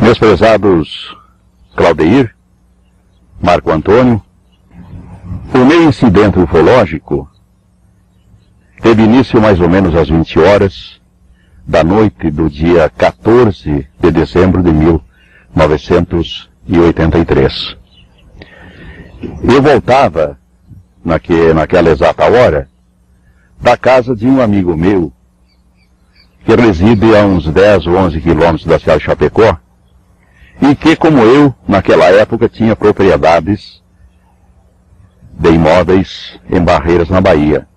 Meus prezados Claudeir, Marco Antônio, o meu incidente ufológico teve início mais ou menos às 20 horas da noite do dia 14 de dezembro de 1983. Eu voltava, naquela exata hora, da casa de um amigo meu, que reside a uns 10 ou 11 quilômetros da cidade de Chapecó, e que, como eu, naquela época, tinha propriedades de imóveis em Barreiras, na Bahia.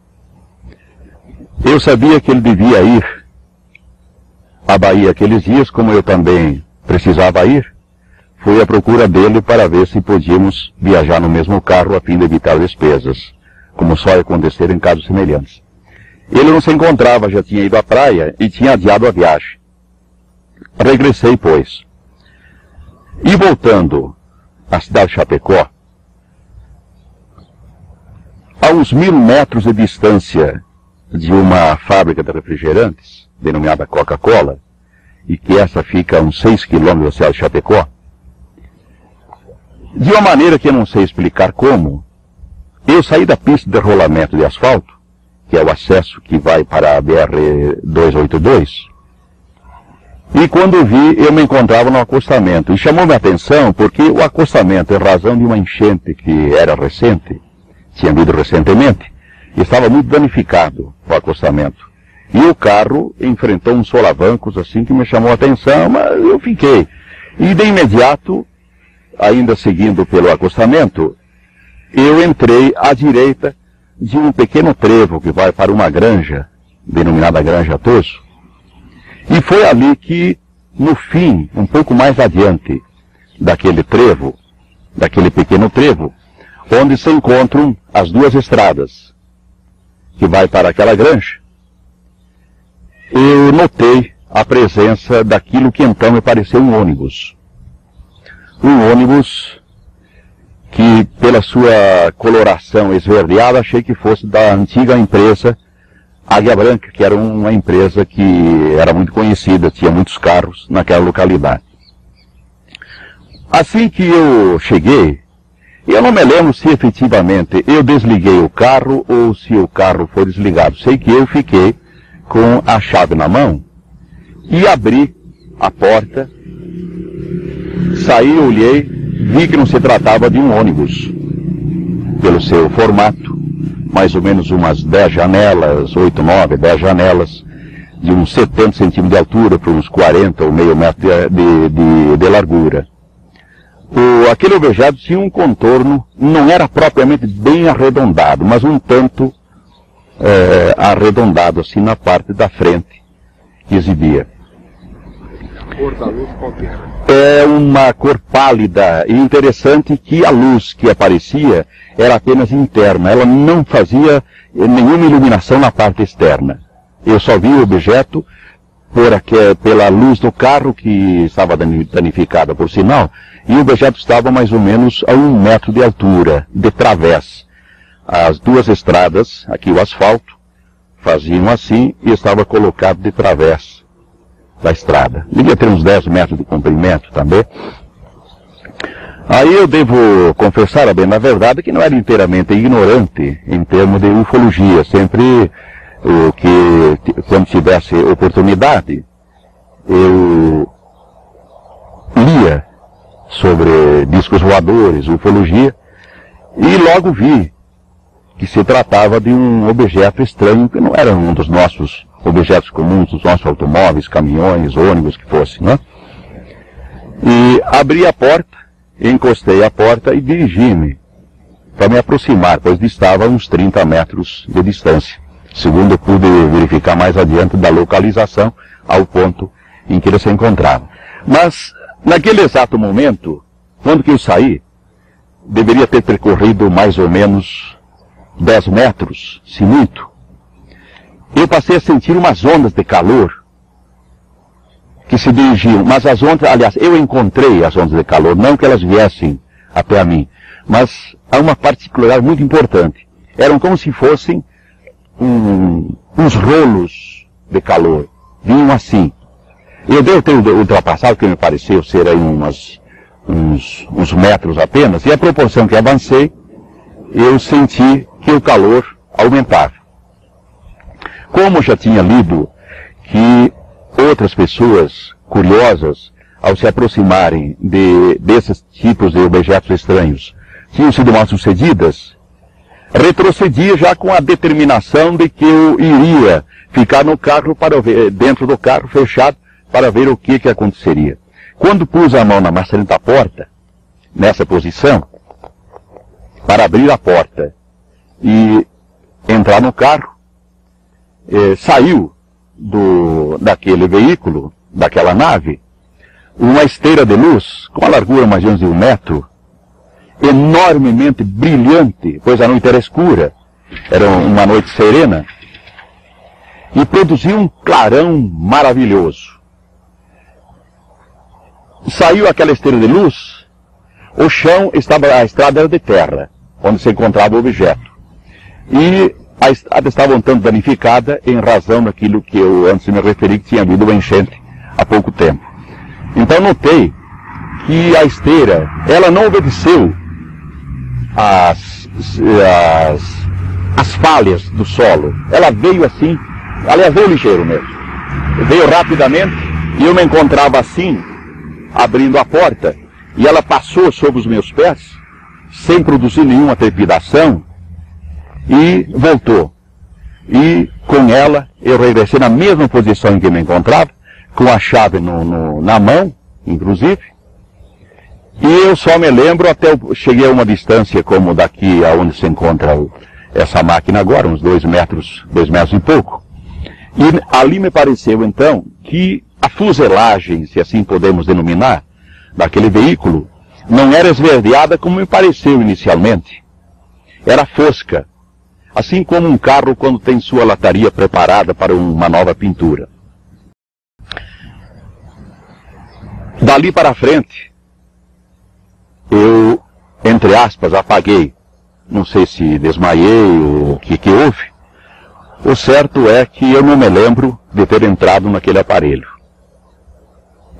Eu sabia que ele devia ir à Bahia aqueles dias, como eu também precisava ir. Fui à procura dele para ver se podíamos viajar no mesmo carro a fim de evitar despesas, como só ia acontecer em casos semelhantes. Ele não se encontrava, já tinha ido à praia e tinha adiado a viagem. Regressei, pois. E voltando à cidade de Chapecó, a uns 1000 metros de distância de uma fábrica de refrigerantes, denominada Coca-Cola, e que essa fica a uns 6 quilômetros da cidade de Chapecó, de uma maneira que eu não sei explicar como, eu saí da pista de rolamento de asfalto, que é o acesso que vai para a BR-282, e quando vi, eu me encontrava no acostamento. E chamou minha atenção porque o acostamento, em razão de uma enchente que era recente, tinha havido recentemente, estava muito danificado o acostamento. E o carro enfrentou uns solavancos assim que me chamou a atenção, mas eu fiquei. E de imediato, ainda seguindo pelo acostamento, eu entrei à direita de um pequeno trevo que vai para uma granja, denominada Granja Tosso. E foi ali que, no fim, um pouco mais adiante daquele trevo, daquele pequeno trevo, onde se encontram as duas estradas que vai para aquela granja, eu notei a presença daquilo que então me pareceu um ônibus. Um ônibus que, pela sua coloração esverdeada, achei que fosse da antiga empresa Águia Branca, que era uma empresa que era muito conhecida, tinha muitos carros naquela localidade. Assim que eu cheguei, eu não me lembro se efetivamente eu desliguei o carro ou se o carro foi desligado. Sei que eu fiquei com a chave na mão e abri a porta, saí, olhei, vi que não se tratava de um ônibus, pelo seu formato, mais ou menos umas 10 janelas, 8, 9, 10 janelas, de uns 70 centímetros de altura para uns 40 ou meio metro de largura. Aquele objeto tinha um contorno, não era propriamente bem arredondado, mas um tanto arredondado assim na parte da frente que exibia. A cor da luz qual que era? É uma cor pálida e interessante que a luz que aparecia era apenas interna, ela não fazia nenhuma iluminação na parte externa. Eu só vi o objeto pela luz do carro, que estava danificada por sinal, e o objeto estava mais ou menos a 1 metro de altura, de través. As duas estradas, aqui o asfalto, faziam assim e estava colocado de través da estrada. Devia ter uns 10 metros de comprimento também. Aí eu devo confessar, a bem na verdade, que não era inteiramente ignorante em termos de ufologia. Sempre quando tivesse oportunidade, eu lia sobre discos voadores, ufologia, e logo vi que se tratava de um objeto estranho, que não era um dos nossos objetos comuns, dos nossos automóveis, caminhões, ônibus, que fosse, né? E abri a porta, encostei a porta e dirigi-me para me aproximar, pois distava a uns 30 metros de distância, segundo eu pude verificar mais adiante da localização ao ponto em que ele se encontrava. Mas, naquele exato momento, quando que eu saí, deveria ter percorrido mais ou menos 10 metros, se muito. Eu passei a sentir umas ondas de calor que se dirigiam, mas as ondas, aliás, eu encontrei as ondas de calor, não que elas viessem até a mim, mas há uma particularidade muito importante. Eram como se fossem uns rolos de calor, vinham assim. Eu devo ter ultrapassado, que me pareceu ser aí uns metros apenas, e à proporção que avancei, eu senti que o calor aumentava. Como já tinha lido que outras pessoas curiosas, ao se aproximarem desses tipos de objetos estranhos, tinham sido mal sucedidas, retrocedi já com a determinação de que eu iria ficar no carro para ver, dentro do carro fechado, para ver o que aconteceria. Quando pus a mão na maçaneta da porta, nessa posição, para abrir a porta e entrar no carro, saiu daquele veículo, daquela nave, uma esteira de luz, com a largura mais ou menos de 1 metro, enormemente brilhante, pois a noite era escura, era uma noite serena, e produziu um clarão maravilhoso. Saiu aquela esteira de luz, o chão a estrada era de terra, onde se encontrava o objeto. E a estrada estava um tanto danificada em razão daquilo que eu antes me referi, que tinha havido uma enchente há pouco tempo. Então notei que a esteira, ela não obedeceu as falhas do solo. Ela veio assim, aliás, veio ligeiro mesmo. Veio rapidamente e eu me encontrava assim, abrindo a porta, e ela passou sobre os meus pés, sem produzir nenhuma trepidação, e voltou. E com ela eu regressei na mesma posição em que me encontrava, com a chave na mão, inclusive, e eu só me lembro até eu cheguei a uma distância como daqui aonde se encontra essa máquina agora, uns 2 metros e pouco. E ali me pareceu então que a fuselagem, se assim podemos denominar, daquele veículo, não era esverdeada como me pareceu inicialmente. Era fosca, assim como um carro quando tem sua lataria preparada para uma nova pintura. Dali para frente, eu, entre aspas, apaguei. Não sei se desmaiei ou o que houve. O certo é que eu não me lembro de ter entrado naquele aparelho.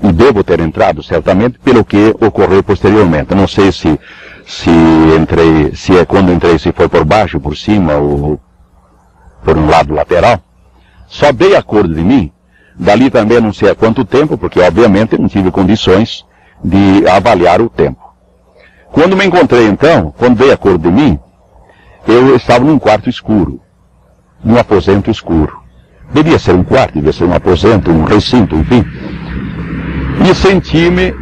E devo ter entrado, certamente, pelo que ocorreu posteriormente. Não sei se quando entrei, se foi por baixo, por cima ou por um lado lateral. Só dei acordo de mim. Dali também não sei há quanto tempo, porque obviamente não tive condições de avaliar o tempo. Quando me encontrei então, quando dei acordo de mim, eu estava num quarto escuro, num aposento escuro. Devia ser um quarto, devia ser um aposento, um recinto, enfim. E senti-me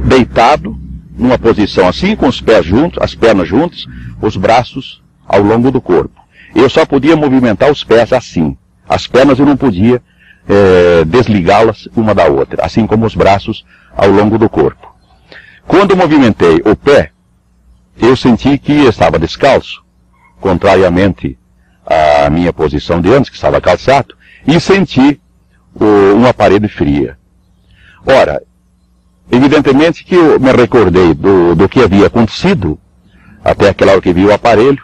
deitado, numa posição assim, com os pés juntos, as pernas juntas, os braços ao longo do corpo. Eu só podia movimentar os pés assim. As pernas eu não podia desligá-las uma da outra, assim como os braços ao longo do corpo. Quando movimentei o pé, eu senti que estava descalço, contrariamente à minha posição de antes, que estava calçado, e senti uma parede fria. Ora, evidentemente que eu me recordei do que havia acontecido, até aquela hora que vi o aparelho,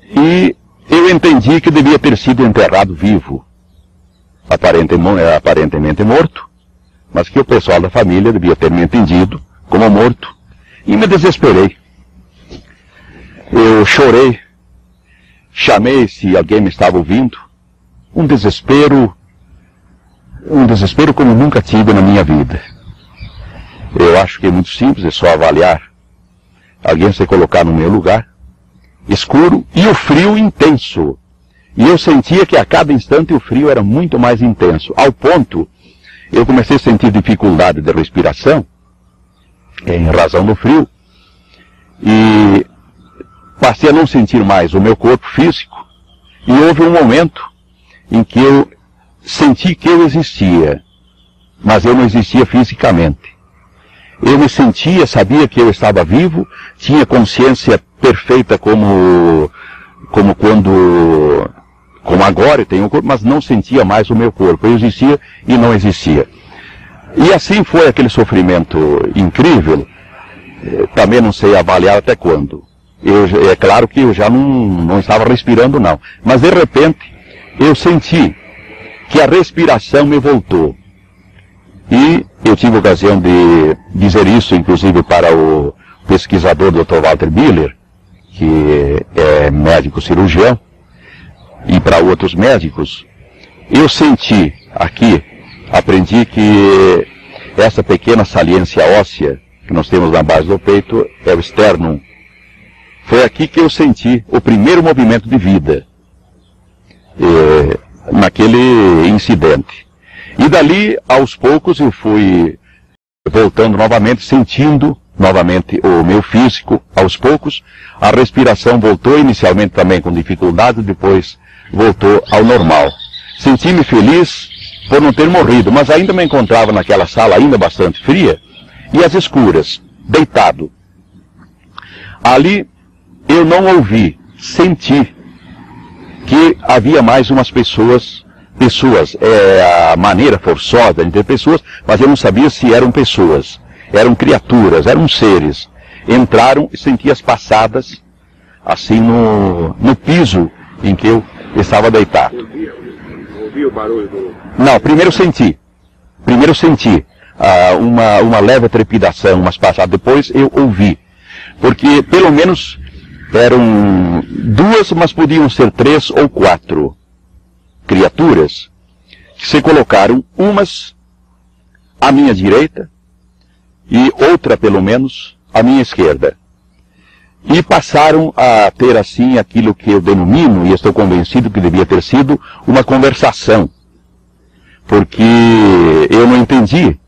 e eu entendi que devia ter sido enterrado vivo, aparentemente morto, mas que o pessoal da família devia ter me entendido como morto, e me desesperei. Eu chorei, chamei se alguém me estava ouvindo, um desespero como nunca tive na minha vida. Eu acho que é muito simples, é só avaliar. Alguém se colocar no meu lugar, escuro, e o frio intenso. E eu sentia que a cada instante o frio era muito mais intenso, ao ponto, eu comecei a sentir dificuldade de respiração, em razão do frio, e passei a não sentir mais o meu corpo físico, e houve um momento em que eu senti que eu existia, mas eu não existia fisicamente. Eu me sentia, sabia que eu estava vivo, tinha consciência perfeita como agora eu tenho o corpo, mas não sentia mais o meu corpo. Eu existia e não existia. E assim foi aquele sofrimento incrível. Também não sei avaliar até quando. É claro que eu já não estava respirando não. Mas de repente eu senti que a respiração me voltou. E eu tive a ocasião de dizer isso, inclusive, para o pesquisador Dr. Walter Miller, que é médico cirurgião, e para outros médicos. Eu senti aqui, aprendi que essa pequena saliência óssea que nós temos na base do peito é o sternum. Foi aqui que eu senti o primeiro movimento de vida, naquele incidente. E dali, aos poucos, eu fui voltando novamente, sentindo novamente o meu físico. Aos poucos, a respiração voltou, inicialmente também com dificuldade, depois voltou ao normal. Senti-me feliz por não ter morrido, mas ainda me encontrava naquela sala ainda bastante fria e às escuras, deitado. Ali eu não ouvi, senti que havia mais umas pessoas, é a maneira forçosa de ter pessoas, mas eu não sabia se eram pessoas, eram criaturas, eram seres. Entraram e senti as passadas, assim no piso em que eu estava deitado. Ouviu o barulho do... Não, primeiro senti uma leve trepidação, umas passadas, depois eu ouvi, porque pelo menos eram duas, mas podiam ser 3 ou 4 criaturas que se colocaram, umas à minha direita e outra pelo menos à minha esquerda. E passaram a ter assim aquilo que eu denomino, e estou convencido que devia ter sido, uma conversação. Porque eu não entendi,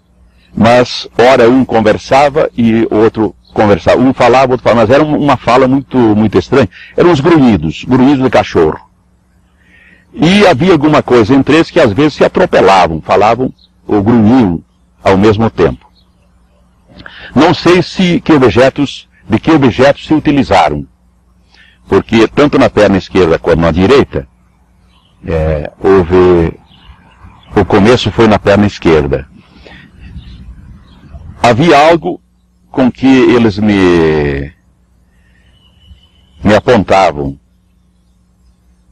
mas ora um conversava e o outro conversava. Um falava, outro falava, mas era uma fala muito estranha. Eram os grunhidos de cachorro. E havia alguma coisa entre eles que às vezes se atropelavam, falavam ou grunhiam ao mesmo tempo. Não sei de que objetos se utilizaram, porque tanto na perna esquerda quanto na direita, o começo foi na perna esquerda. Havia algo com que eles me apontavam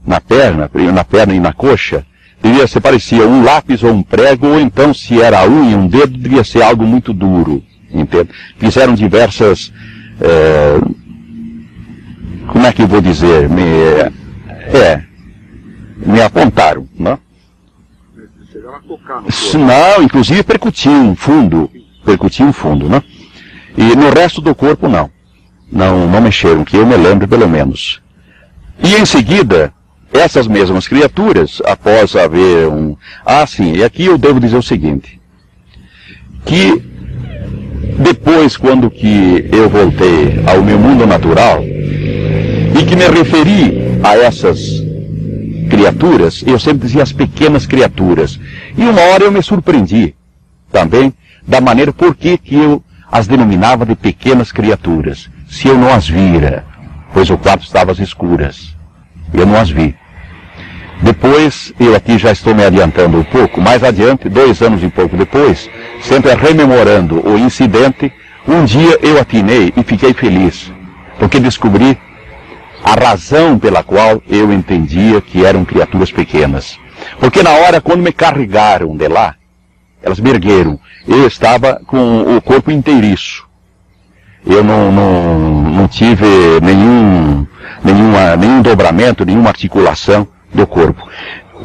na perna e na coxa. Devia ser, parecia um lápis ou um prego, ou então, se era a unha, um dedo, devia ser algo muito duro, entende? Fizeram diversas, como é que eu vou dizer, me apontaram, não? Não, inclusive percutiam fundo, não? E no resto do corpo não mexeram, que eu me lembro pelo menos. E em seguida, essas mesmas criaturas, após haver sim, e aqui eu devo dizer o seguinte, que depois, quando que eu voltei ao meu mundo natural, e que me referi a essas criaturas, eu sempre dizia as pequenas criaturas. E uma hora eu me surpreendi também da maneira por que eu as denominava de pequenas criaturas, se eu não as vira, pois o quarto estava às escuras. Eu não as vi. Depois, eu aqui já estou me adiantando um pouco, mais adiante, 2 anos e pouco depois, sempre rememorando o incidente, um dia eu atinei e fiquei feliz, porque descobri a razão pela qual eu entendia que eram criaturas pequenas. Porque na hora, quando me carregaram de lá, elas me ergueram, eu estava com o corpo inteiriço. Eu não tive nenhum dobramento, nenhuma articulação do corpo.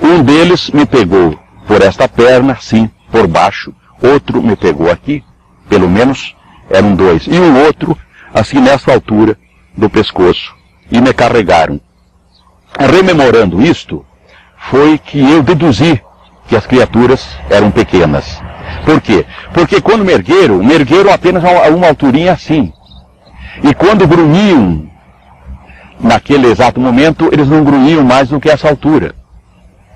Um deles me pegou por esta perna, sim, por baixo. Outro me pegou aqui, pelo menos eram 2. E um outro, assim, nessa altura do pescoço. E me carregaram. Rememorando isto, foi que eu deduzi que as criaturas eram pequenas. Por quê? Porque quando me ergueram apenas a uma alturinha assim. E quando grunhiam, naquele exato momento, eles não grunhiam mais do que essa altura.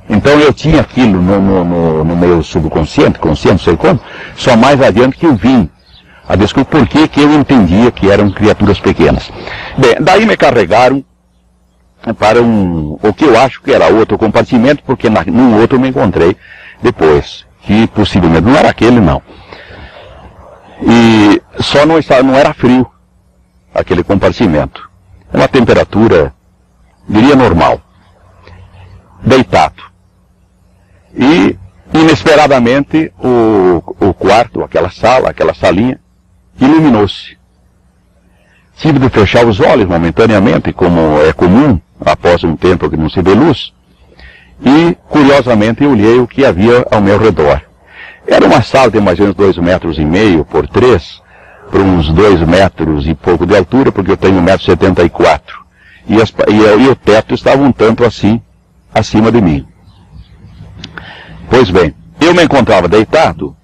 Então eu tinha aquilo no meu subconsciente, consciente, não sei como, só mais adiante que eu vim a descobrir por que eu entendia que eram criaturas pequenas. Bem, daí me carregaram para o que eu acho que era outro compartimento, porque num outro eu me encontrei depois, que possivelmente não era aquele, não. E só não era frio, aquele compartimento. Uma temperatura, diria, normal. Deitado. E Inesperadamente, o quarto, aquela sala, aquela salinha, iluminou-se. Tive de fechar os olhos momentaneamente, como é comum, após um tempo que não se vê luz, e, curiosamente, eu olhei o que havia ao meu redor. Era uma sala de mais ou menos 2,5 metros por 3, por uns 2 metros e pouco de altura, porque eu tenho 1,74 m. E o teto estava um tanto assim, acima de mim. Pois bem, eu me encontrava deitado,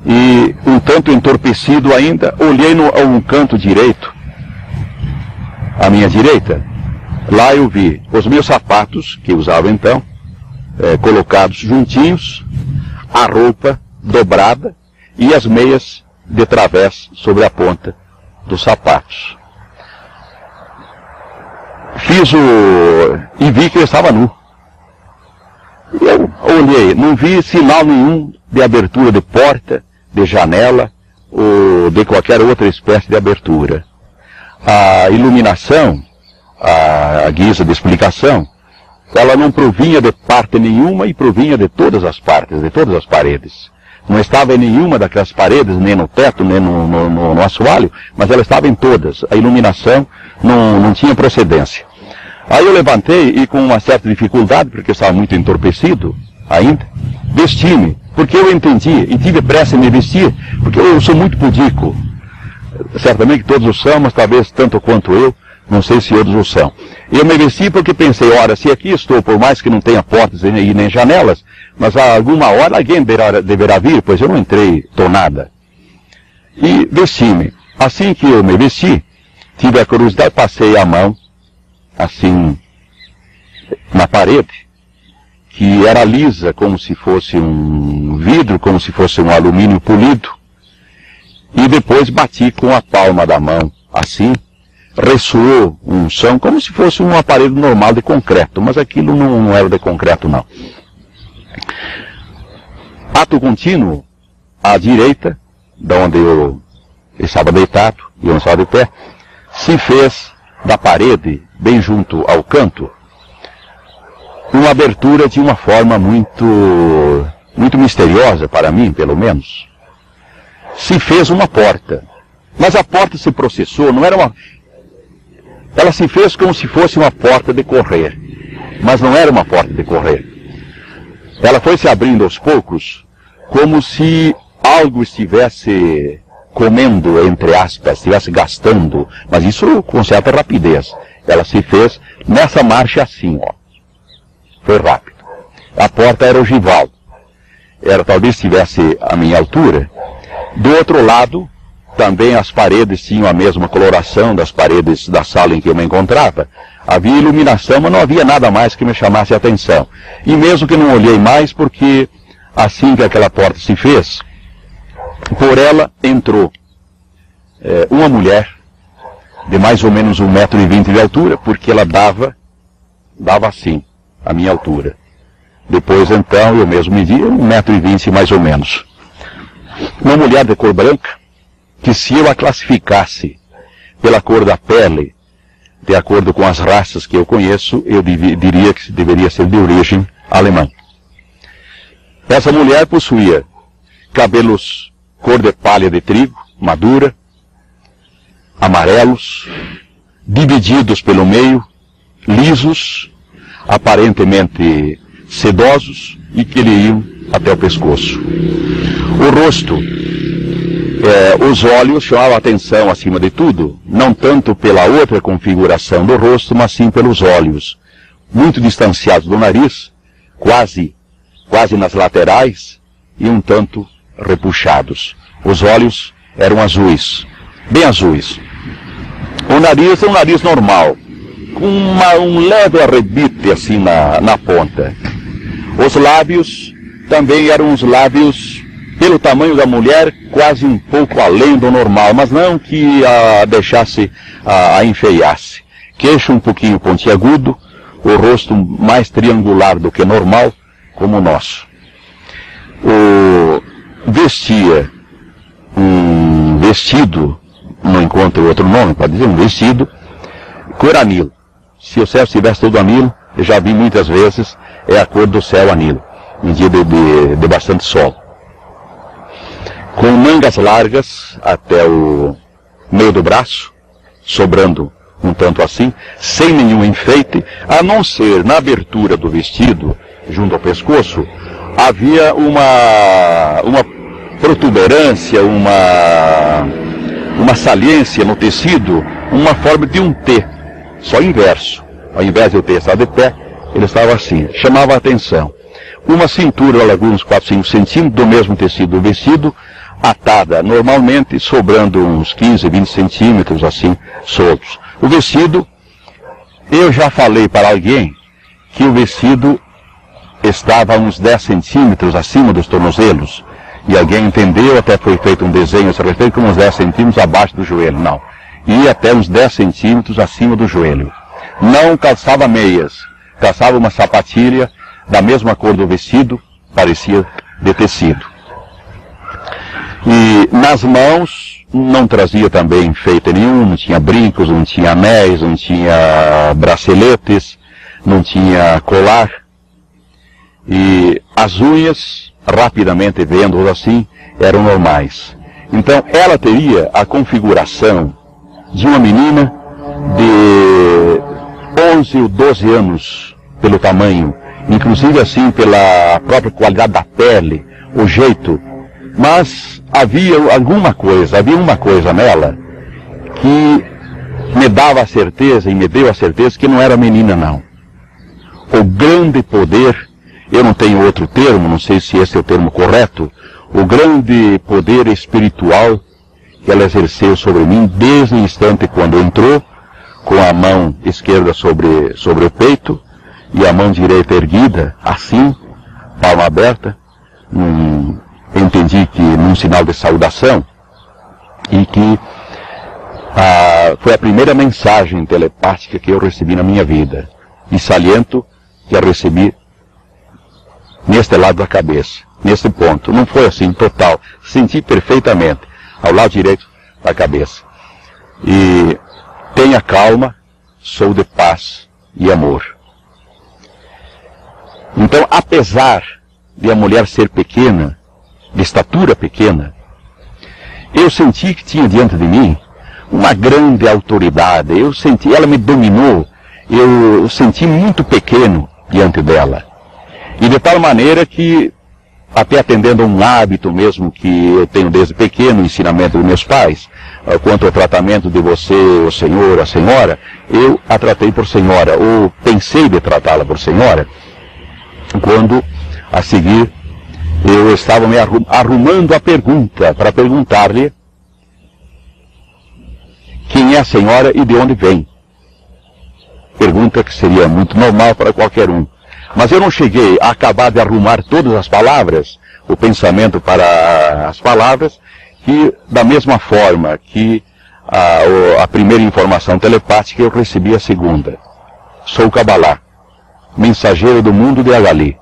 e um tanto entorpecido ainda, olhei a um canto direito, à minha direita. Lá eu vi os meus sapatos, que usava então, colocados juntinhos, a roupa dobrada e as meias de través sobre a ponta dos sapatos. E vi que eu estava nu. Eu olhei, não vi sinal nenhum de abertura de porta, de janela, ou de qualquer outra espécie de abertura. A iluminação, a guisa de explicação, ela não provinha de parte nenhuma e provinha de todas as partes, de todas as paredes. Não estava em nenhuma daquelas paredes, nem no teto, nem no assoalho, mas ela estava em todas. A iluminação não tinha procedência. Aí eu levantei e com uma certa dificuldade, porque eu estava muito entorpecido ainda, vesti-me, porque eu entendi e tive pressa em me vestir, porque eu sou muito pudico. Certamente todos o são, mas talvez tanto quanto eu, não sei se outros o são. Eu me vesti porque pensei, ora, se aqui estou, por mais que não tenha portas e nem janelas, mas a alguma hora alguém deverá vir, pois eu não entrei tonada. E vesti-me. Assim que eu me vesti, tive a curiosidade, passei a mão, assim, na parede, que era lisa, como se fosse um vidro, como se fosse um alumínio polido, e depois bati com a palma da mão, assim, ressoou um som, como se fosse um aparelho normal de concreto, mas aquilo não era de concreto, não. Ato contínuo, à direita, de onde eu estava deitado, e eu não estava de pé, se fez da parede, bem junto ao canto, uma abertura de uma forma muito misteriosa, para mim, pelo menos. Se fez uma porta, mas a porta se processou, não era uma... Ela se fez como se fosse uma porta de correr, mas não era uma porta de correr. Ela foi se abrindo aos poucos, como se algo estivesse comendo, entre aspas, estivesse gastando, mas isso com certa rapidez. Ela se fez nessa marcha assim, ó. Foi rápido. A porta era ogival. Talvez estivesse à minha altura. Do outro lado, também as paredes tinham a mesma coloração das paredes da sala em que eu me encontrava. Havia iluminação, mas não havia nada mais que me chamasse a atenção. E mesmo que não olhei mais, porque assim que aquela porta se fez, por ela entrou uma mulher de mais ou menos 1,20 m de altura, porque ela dava assim, a minha altura. Depois então eu mesmo media 1,20 m mais ou menos. Uma mulher de cor branca, que se eu a classificasse pela cor da pele, de acordo com as raças que eu conheço, eu diria que deveria ser de origem alemã. Essa mulher possuía cabelos cor de palha de trigo, madura, amarelos, divididos pelo meio, lisos, aparentemente sedosos e que lhe iam até o pescoço. O rosto, os olhos chamavam a atenção acima de tudo, não tanto pela outra configuração do rosto, mas sim pelos olhos, muito distanciados do nariz, quase nas laterais e um tanto repuxados. Os olhos eram azuis, bem azuis. O nariz é um nariz normal, com um leve arrebite assim na ponta. Os lábios também eram uns lábios, pelo tamanho da mulher, quase um pouco além do normal, mas não que a deixasse, a enfeiasse. Queixo um pouquinho pontiagudo, o rosto mais triangular do que normal, como o nosso. Vestia um vestido, não encontro outro nome para dizer, um vestido, cor anilo. Se o céu estivesse todo anilo, eu já vi muitas vezes, é a cor do céu anilo. um dia de bastante sol, com mangas largas até o meio do braço, sobrando um tanto assim, sem nenhum enfeite, a não ser na abertura do vestido, junto ao pescoço, havia uma protuberância, uma saliência no tecido, uma forma de um T, só inverso. Ao invés de eu ter estado de pé, ele estava assim, chamava a atenção. Uma cintura largura uns 4, 5 centímetros do mesmo tecido do vestido, atada normalmente, sobrando uns 15, 20 centímetros assim, soltos. O vestido, eu já falei para alguém que o vestido estava a uns 10 centímetros acima dos tornozelos, e alguém entendeu, até foi feito um desenho a esse respeito, como uns 10 centímetros abaixo do joelho. Não, ia até uns 10 centímetros acima do joelho. Não calçava meias, calçava uma sapatilha da mesma cor do vestido, parecia de tecido. E nas mãos não trazia também enfeite nenhum, não tinha brincos, não tinha anéis, não tinha braceletes, não tinha colar. E as unhas, rapidamente vendo assim, eram normais. Então ela teria a configuração de uma menina de 11 ou 12 anos, pelo tamanho, inclusive assim pela própria qualidade da pele, o jeito. Mas havia uma coisa nela que me dava a certeza, e me deu a certeza que não era menina não. O grande poder, eu não tenho outro termo, não sei se esse é o termo correto, o grande poder espiritual que ela exerceu sobre mim desde o instante quando entrou, com a mão esquerda sobre o peito e a mão direita erguida, assim, palma aberta, entendi que num sinal de saudação, e que foi a primeira mensagem telepática que eu recebi na minha vida, e saliento que a recebi neste lado da cabeça, nesse ponto. Não foi assim total, senti perfeitamente ao lado direito da cabeça. E tenha calma, sou de paz e amor. Então, apesar de a mulher ser pequena, de estatura pequena, eu senti que tinha diante de mim uma grande autoridade. Ela me dominou, eu senti muito pequeno diante dela. E de tal maneira que, até atendendo a um hábito mesmo que eu tenho desde pequeno, o ensinamento dos meus pais, quanto ao tratamento de você, o senhor, a senhora, eu a tratei por senhora, ou pensei de tratá-la por senhora, quando, a seguir, eu estava me arrumando a pergunta, para perguntar-lhe quem é a senhora e de onde vem. Pergunta que seria muito normal para qualquer um. Mas eu não cheguei a acabar de arrumar todas as palavras, o pensamento para as palavras, que da mesma forma que a primeira informação telepática eu recebi a segunda. Sou Kabbalah, mensageiro do mundo de Agali.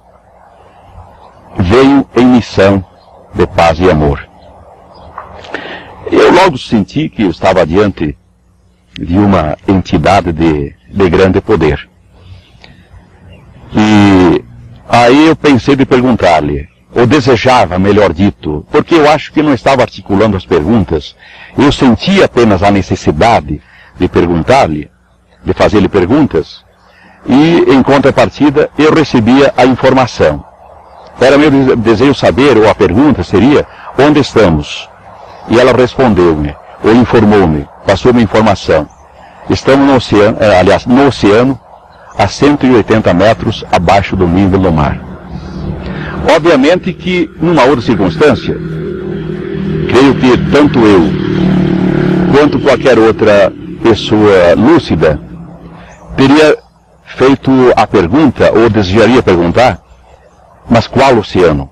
Veio em missão de paz e amor. Eu logo senti que eu estava diante de uma entidade de grande poder. E aí eu pensei de perguntar-lhe, ou desejava, melhor dito, porque eu acho que não estava articulando as perguntas, eu sentia apenas a necessidade de perguntar-lhe, de fazer-lhe perguntas, e em contrapartida eu recebia a informação. Era meu desejo saber, ou a pergunta seria, onde estamos? E ela respondeu-me, ou informou-me, passou-me informação. Estamos no oceano, no oceano, a 180 metros abaixo do nível do mar. Obviamente que, numa outra circunstância, creio que tanto eu, quanto qualquer outra pessoa lúcida, teria feito a pergunta, ou desejaria perguntar, mas qual oceano?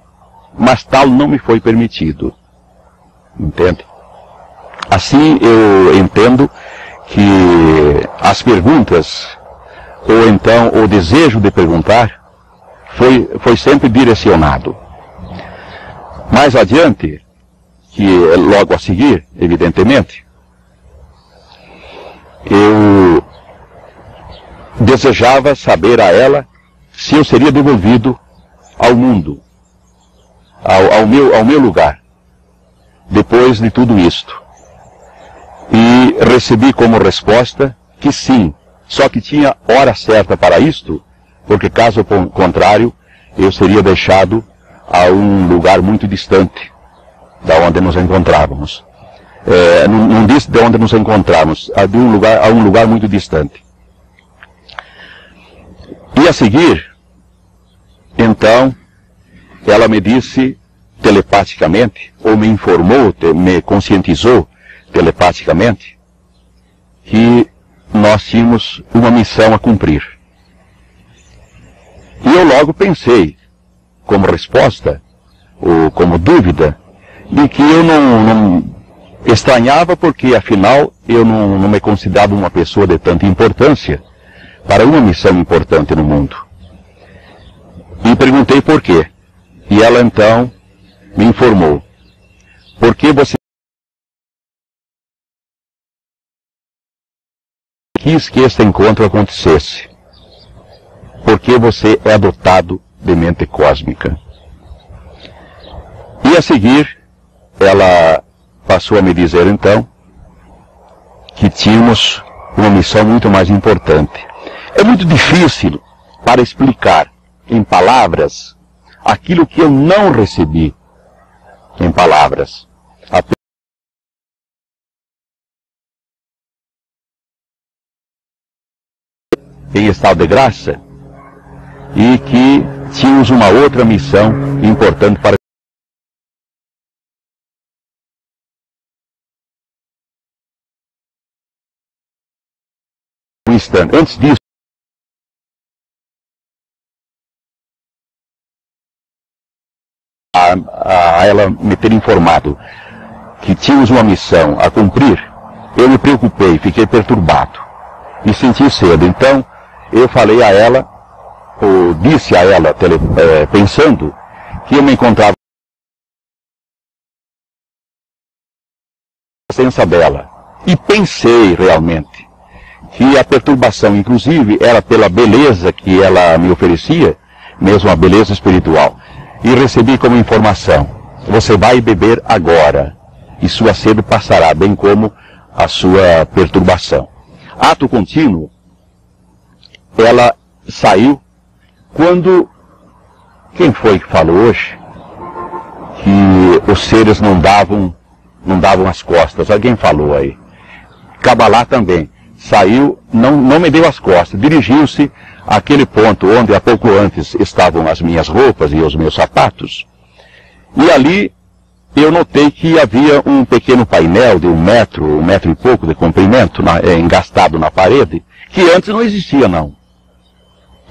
Mas tal não me foi permitido. Entende? Assim eu entendo que as perguntas, ou então o desejo de perguntar, foi sempre direcionado. Mais adiante, que logo a seguir, evidentemente, eu desejava saber a ela se eu seria devolvido ao mundo, ao meu lugar, depois de tudo isto. E recebi como resposta que sim, só que tinha hora certa para isto, porque caso contrário, eu seria deixado a um lugar muito distante da onde nos encontrávamos. Não disse de onde nos encontrávamos, a um lugar muito distante. E a seguir, então, ela me disse telepaticamente, ou me informou, me conscientizou telepaticamente, que nós tínhamos uma missão a cumprir. E eu logo pensei, como resposta, ou como dúvida, de que eu não estranhava porque, afinal, eu não me considerava uma pessoa de tanta importância para uma missão importante no mundo. E perguntei por quê. E ela, então, me informou. Por que você quis que este encontro acontecesse? Porque você é dotado de mente cósmica. E a seguir, ela passou a me dizer então que tínhamos uma missão muito mais importante. É muito difícil para explicar em palavras aquilo que eu não recebi em palavras. Em estado de graça, e que tínhamos uma outra missão importante para um instante. Antes disso, a ela me ter informado que tínhamos uma missão a cumprir, eu me preocupei, fiquei perturbado e senti cedo. Então, eu falei a ela, ou disse a ela, pensando que eu me encontrava na presença dela. E pensei realmente que a perturbação, inclusive, era pela beleza que ela me oferecia, mesmo a beleza espiritual. E recebi como informação: você vai beber agora, e sua sede passará, bem como a sua perturbação. Ato contínuo, ela saiu. Quando, quem foi que falou hoje que os seres não davam as costas? Alguém falou aí. Kabbalah também. Saiu, não me deu as costas, dirigiu-se àquele ponto onde há pouco antes estavam as minhas roupas e os meus sapatos. E ali eu notei que havia um pequeno painel de um metro e pouco de comprimento, engastado na parede, que antes não existia não.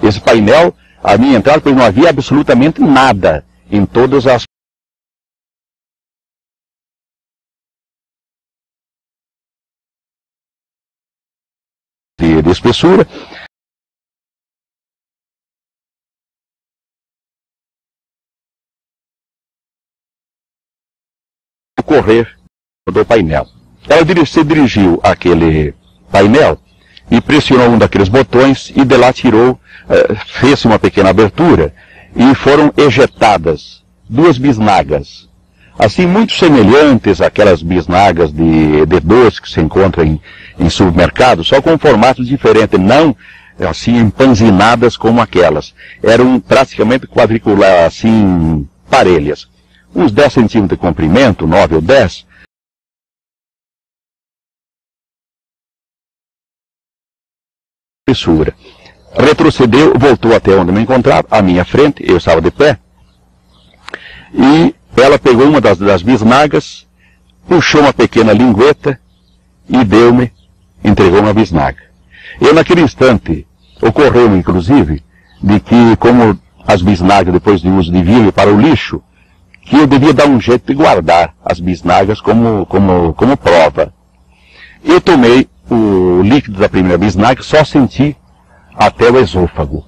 Esse painel, a minha entrada, pois não havia absolutamente nada em todas as de espessura. Correr do painel. Ela se dirigiu àquele painel e pressionou um daqueles botões e de lá tirou, fez uma pequena abertura e foram ejetadas duas bisnagas, assim muito semelhantes àquelas bisnagas de doce que se encontram em supermercados, só com formatos diferentes, não assim empanzinadas como aquelas. Eram praticamente quadriculares, assim, parelhas. Uns 10 centímetros de comprimento, 9 ou 10, espessura. Retrocedeu, voltou até onde me encontrava, à minha frente, eu estava de pé, e ela pegou uma das bisnagas, puxou uma pequena lingueta e entregou uma bisnaga. Eu, naquele instante, ocorreu-me, inclusive, de que, como as bisnagas, depois de uso, deviam ir para o lixo, que eu devia dar um jeito de guardar as bisnagas como prova. Eu tomei o líquido da primeira bisnaga, só senti até o esôfago.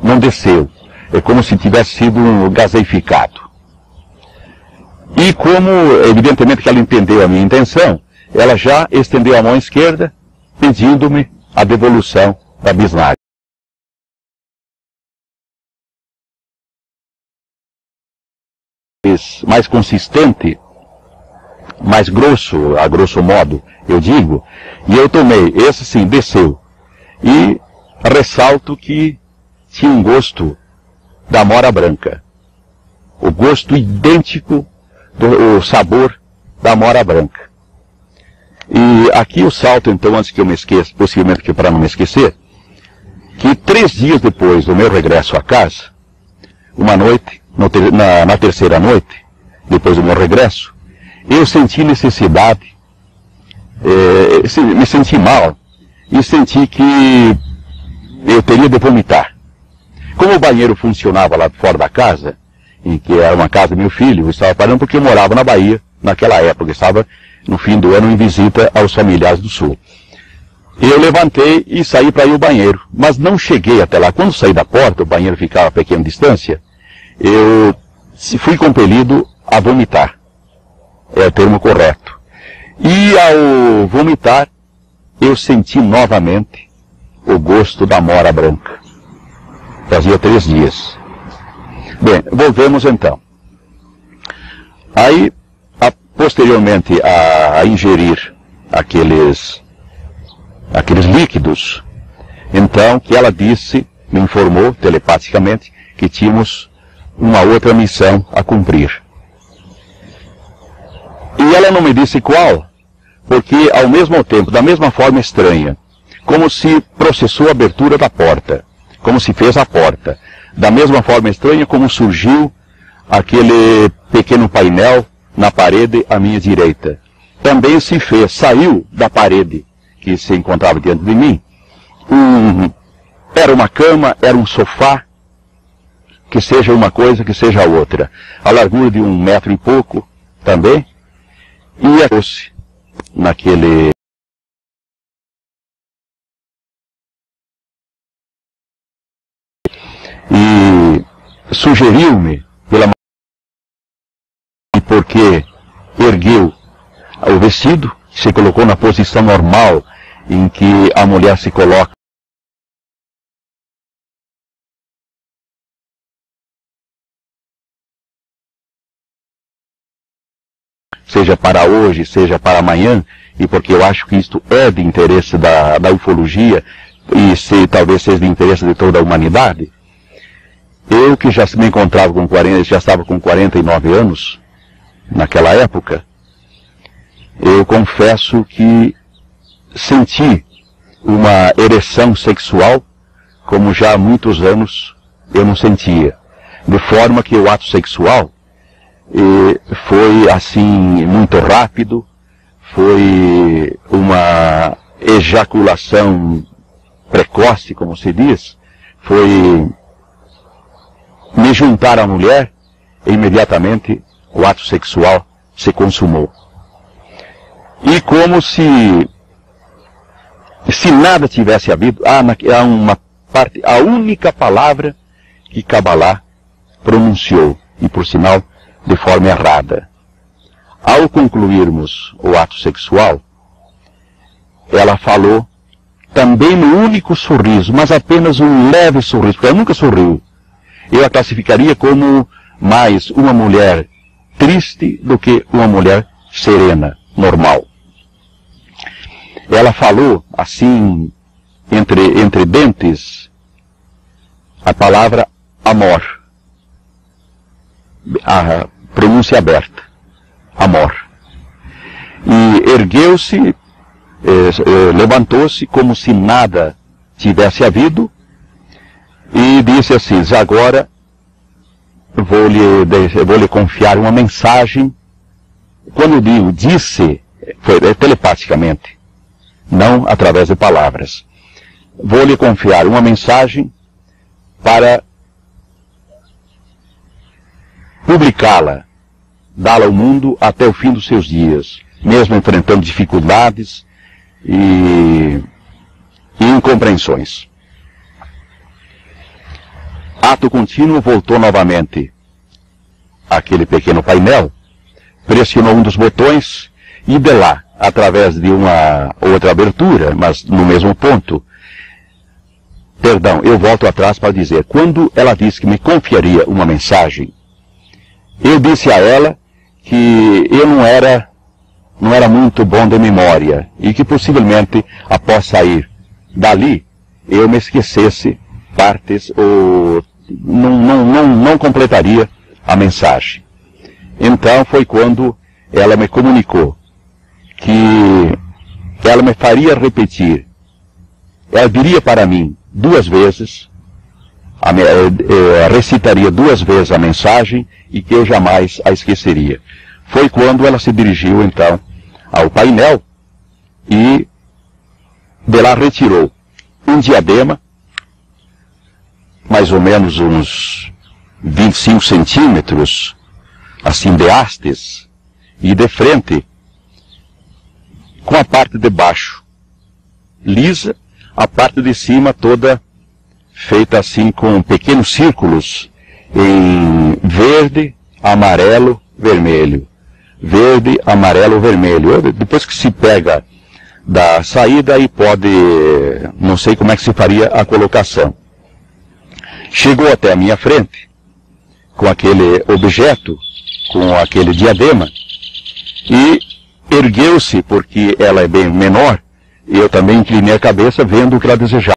Não desceu. É como se tivesse sido gaseificado. E como, evidentemente, que ela entendeu a minha intenção, ela já estendeu a mão esquerda, pedindo-me a devolução da bisnaga. mais consistente, mais grosso, a grosso modo, eu digo, e eu tomei, esse sim, desceu. E ressalto que tinha um gosto da amora branca. O gosto idêntico do sabor da amora branca. E aqui eu salto, então, antes que eu me esqueça, possivelmente que para não me esquecer, que 3 dias depois do meu regresso à casa, uma noite, na terceira noite, depois do meu regresso, eu senti necessidade, me senti mal, e senti que eu teria de vomitar. Como o banheiro funcionava lá fora da casa, em que era uma casa do meu filho, eu estava parando porque eu morava na Bahia, naquela época, estava no fim do ano em visita aos familiares do Sul. Eu levantei e saí para ir ao banheiro, mas não cheguei até lá. Quando saí da porta, o banheiro ficava a pequena distância, eu fui compelido a vomitar. É o termo correto. E ao vomitar, eu senti novamente o gosto da amora branca. Fazia 3 dias. Bem, volvemos então. Aí, posteriormente a ingerir aqueles líquidos, então que ela disse, me informou telepaticamente, que tínhamos uma outra missão a cumprir. E ela não me disse qual, porque ao mesmo tempo, da mesma forma estranha, como se processou a abertura da porta, como se fez a porta, da mesma forma estranha como surgiu aquele pequeno painel na parede à minha direita. Também se fez, saiu da parede que se encontrava diante de mim. Era uma cama, era um sofá, que seja uma coisa, que seja outra. A largura de 1 metro e pouco também. E trouxe naquele... E sugeriu-me, porque ergueu o vestido, se colocou na posição normal em que a mulher se coloca. Seja para hoje, seja para amanhã, e porque eu acho que isto é de interesse da ufologia, e talvez seja de interesse de toda a humanidade. Eu que já me encontrava com 40, já estava com 49 anos, naquela época, eu confesso que senti uma ereção sexual como já há muitos anos eu não sentia. De forma que o ato sexual foi assim muito rápido, foi uma ejaculação precoce, como se diz, foi me juntar à mulher e imediatamente o ato sexual se consumou. E como se nada tivesse havido, há uma parte, a única palavra que Kabbalah pronunciou, e por sinal, de forma errada. Ao concluirmos o ato sexual, ela falou também no único sorriso, mas apenas um leve sorriso, porque ela nunca sorriu. Eu a classificaria como mais uma mulher triste do que uma mulher serena, normal. Ela falou, assim, entre dentes, a palavra amor. A pronúncia aberta. Amor. E ergueu-se, levantou-se como se nada tivesse havido e disse assim: agora vou lhe confiar uma mensagem. Quando digo disse, foi telepaticamente, não através de palavras. Vou lhe confiar uma mensagem para publicá-la, dá-la ao mundo até o fim dos seus dias, mesmo enfrentando dificuldades e incompreensões. Ato contínuo, voltou novamente àquele pequeno painel, pressionou um dos botões e de lá, através de uma outra abertura, mas no mesmo ponto, perdão, eu volto atrás para dizer, quando ela disse que me confiaria uma mensagem, eu disse a ela que eu não era muito bom de memória e que possivelmente, após sair dali, eu me esquecesse partes ou não completaria a mensagem. Então foi quando ela me comunicou que ela me faria repetir, ela diria para mim 2 vezes, recitaria 2 vezes a mensagem e que eu jamais a esqueceria. Foi quando ela se dirigiu então ao painel e de lá retirou um diadema, mais ou menos uns 25 centímetros, assim de hastes, e de frente, com a parte de baixo lisa, a parte de cima toda feita assim com pequenos círculos em verde, amarelo, vermelho. Verde, amarelo, vermelho. Depois que se pega da saída, aí pode, não sei como é que se faria a colocação. Chegou até a minha frente, com aquele objeto, com aquele diadema, e ergueu-se, porque ela é bem menor, e eu também inclinei a cabeça, vendo o que ela desejava.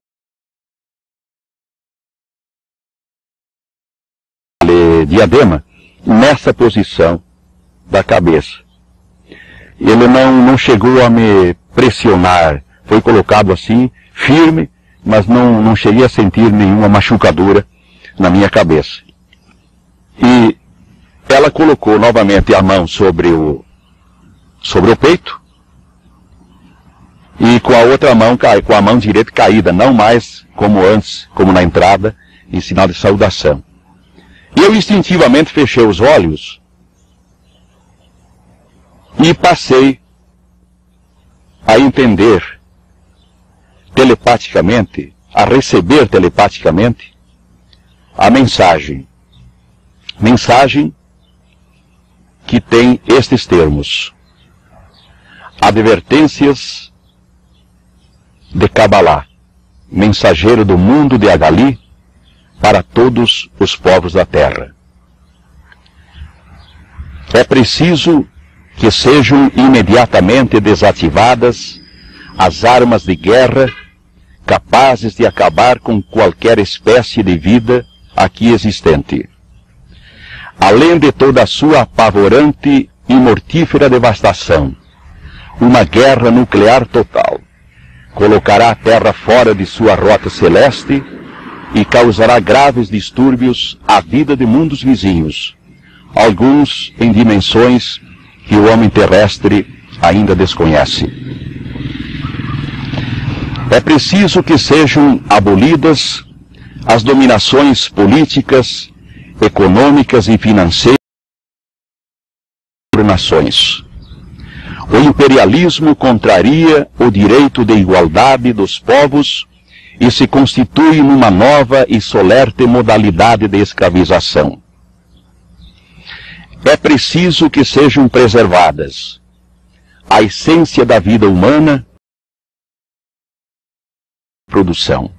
Diadema, nessa posição da cabeça. Ele não chegou a me pressionar, foi colocado assim, firme, mas não cheguei a sentir nenhuma machucadura na minha cabeça. E ela colocou novamente a mão sobre o peito, e com a outra mão, com a mão direita caída, não mais como antes, como na entrada, em sinal de saudação. E eu instintivamente fechei os olhos e passei a entender telepaticamente, a receber telepaticamente a mensagem. Mensagem que tem estes termos: advertências de Kabbalah, mensageiro do mundo de Agali, para todos os povos da terra. É preciso que sejam imediatamente desativadas as armas de guerra capazes de acabar com qualquer espécie de vida aqui existente. Além de toda a sua apavorante e mortífera devastação, uma guerra nuclear total colocará a Terra fora de sua rota celeste e causará graves distúrbios à vida de mundos vizinhos, alguns em dimensões que o homem terrestre ainda desconhece. É preciso que sejam abolidas as dominações políticas, econômicas e financeiras das nações. O imperialismo contraria o direito de igualdade dos povos e se constitui numa nova e solerte modalidade de escravização. É preciso que sejam preservadas a essência da vida humana e produção.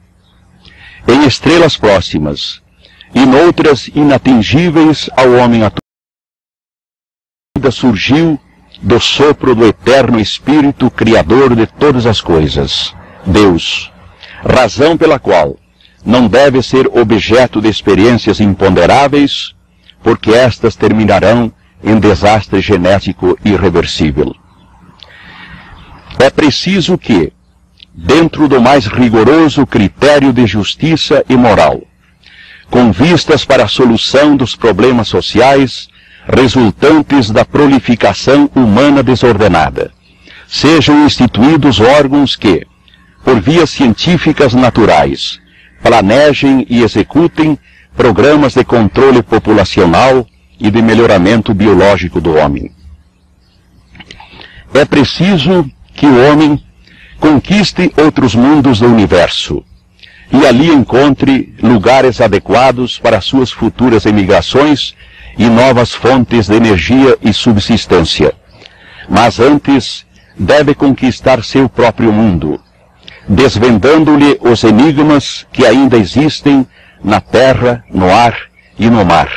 Em estrelas próximas e noutras inatingíveis ao homem atual, a vida surgiu do sopro do eterno Espírito Criador de todas as coisas, Deus, razão pela qual não deve ser objeto de experiências imponderáveis, porque estas terminarão em desastre genético irreversível. É preciso que, dentro do mais rigoroso critério de justiça e moral, com vistas para a solução dos problemas sociais resultantes da prolificação humana desordenada, sejam instituídos órgãos que, por vias científicas naturais, planejem e executem programas de controle populacional e de melhoramento biológico do homem. É preciso que o homem conquiste outros mundos do universo e ali encontre lugares adequados para suas futuras emigrações e novas fontes de energia e subsistência. Mas antes deve conquistar seu próprio mundo, desvendando-lhe os enigmas que ainda existem na terra, no ar e no mar,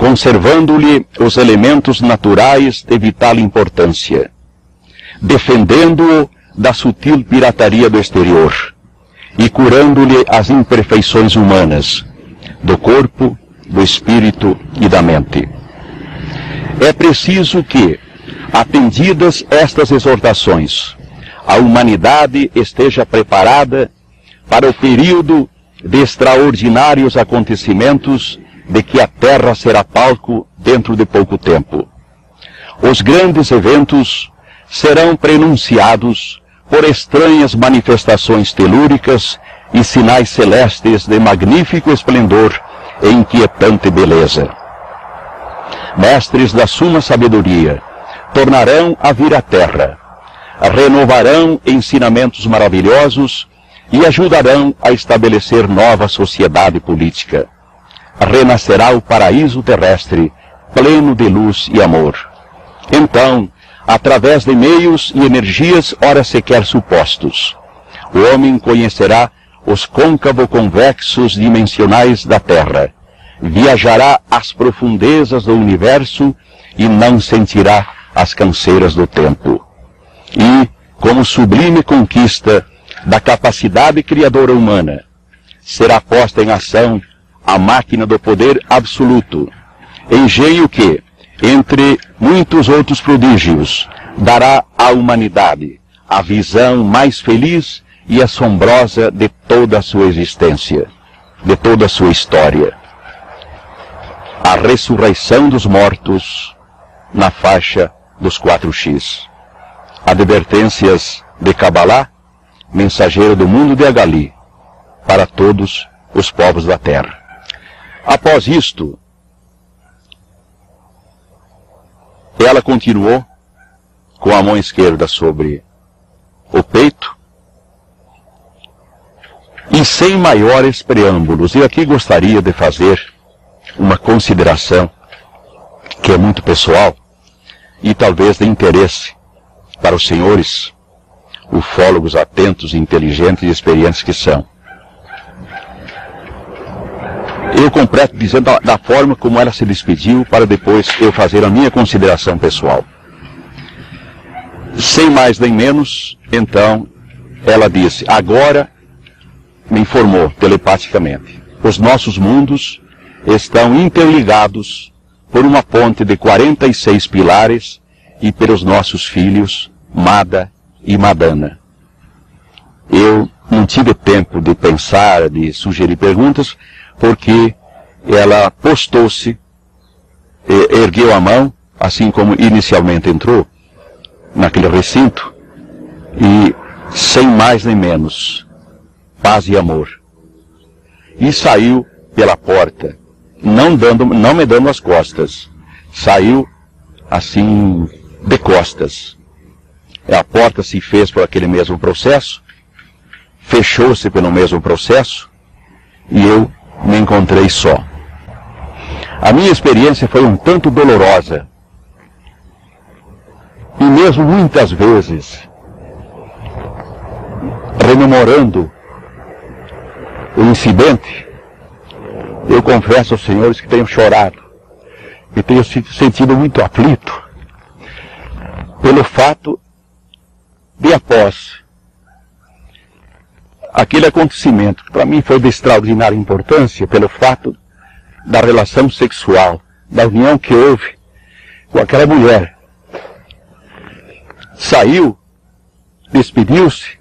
conservando-lhe os elementos naturais de vital importância, defendendo-o da sutil pirataria do exterior e curando-lhe as imperfeições humanas, do corpo, do espírito e da mente. É preciso que, atendidas estas exortações, a humanidade esteja preparada para o período de extraordinários acontecimentos de que a Terra será palco dentro de pouco tempo. Os grandes eventos serão prenunciados por estranhas manifestações telúricas e sinais celestes de magnífico esplendor e inquietante beleza. Mestres da suma sabedoria tornarão a vir à Terra, renovarão ensinamentos maravilhosos e ajudarão a estabelecer nova sociedade política. Renascerá o paraíso terrestre, pleno de luz e amor. Então, através de meios e energias ora sequer supostos, o homem conhecerá os côncavo-convexos dimensionais da Terra, viajará às profundezas do universo e não sentirá as canseiras do tempo. E, como sublime conquista da capacidade criadora humana, será posta em ação a máquina do poder absoluto, engenho que, entre muitos outros prodígios, dará à humanidade a visão mais feliz e assombrosa de toda a sua existência, de toda a sua história. A ressurreição dos mortos na faixa dos 4x. Advertências de Kabbalah, mensageiro do mundo de Agali, para todos os povos da terra. Após isto, ela continuou com a mão esquerda sobre o peito e sem maiores preâmbulos. E aqui gostaria de fazer uma consideração que é muito pessoal e talvez de interesse para os senhores ufólogos atentos, inteligentes e experientes que são. Eu completo dizendo da forma como ela se despediu, para depois eu fazer a minha consideração pessoal. Sem mais nem menos, então, ela disse, agora, me informou telepaticamente, os nossos mundos estão interligados por uma ponte de 46 pilares e pelos nossos filhos, Mada e Madana. Eu não tive tempo de pensar, de sugerir perguntas, porque ela postou-se, ergueu a mão, assim como inicialmente entrou naquele recinto, e sem mais nem menos, paz e amor. E saiu pela porta, não me dando as costas, saiu assim de costas. A porta se fez por aquele mesmo processo, fechou-se pelo mesmo processo, e eu me encontrei só. A minha experiência foi um tanto dolorosa. E mesmo muitas vezes, rememorando o incidente, eu confesso aos senhores que tenho chorado e tenho sentido muito aflito pelo fato de, após aquele acontecimento, que para mim foi de extraordinária importância, pelo fato da relação sexual, da união que houve com aquela mulher, saiu, despediu-se,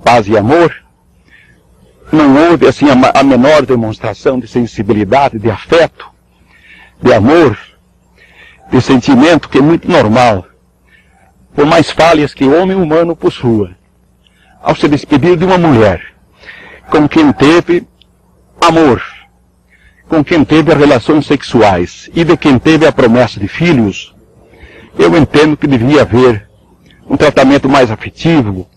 paz e amor, não houve assim a menor demonstração de sensibilidade, de afeto, de amor, de sentimento, que é muito normal, por mais falhas que o homem humano possua, ao se despedir de uma mulher com quem teve amor, com quem teve relações sexuais e de quem teve a promessa de filhos, eu entendo que devia haver um tratamento mais afetivo,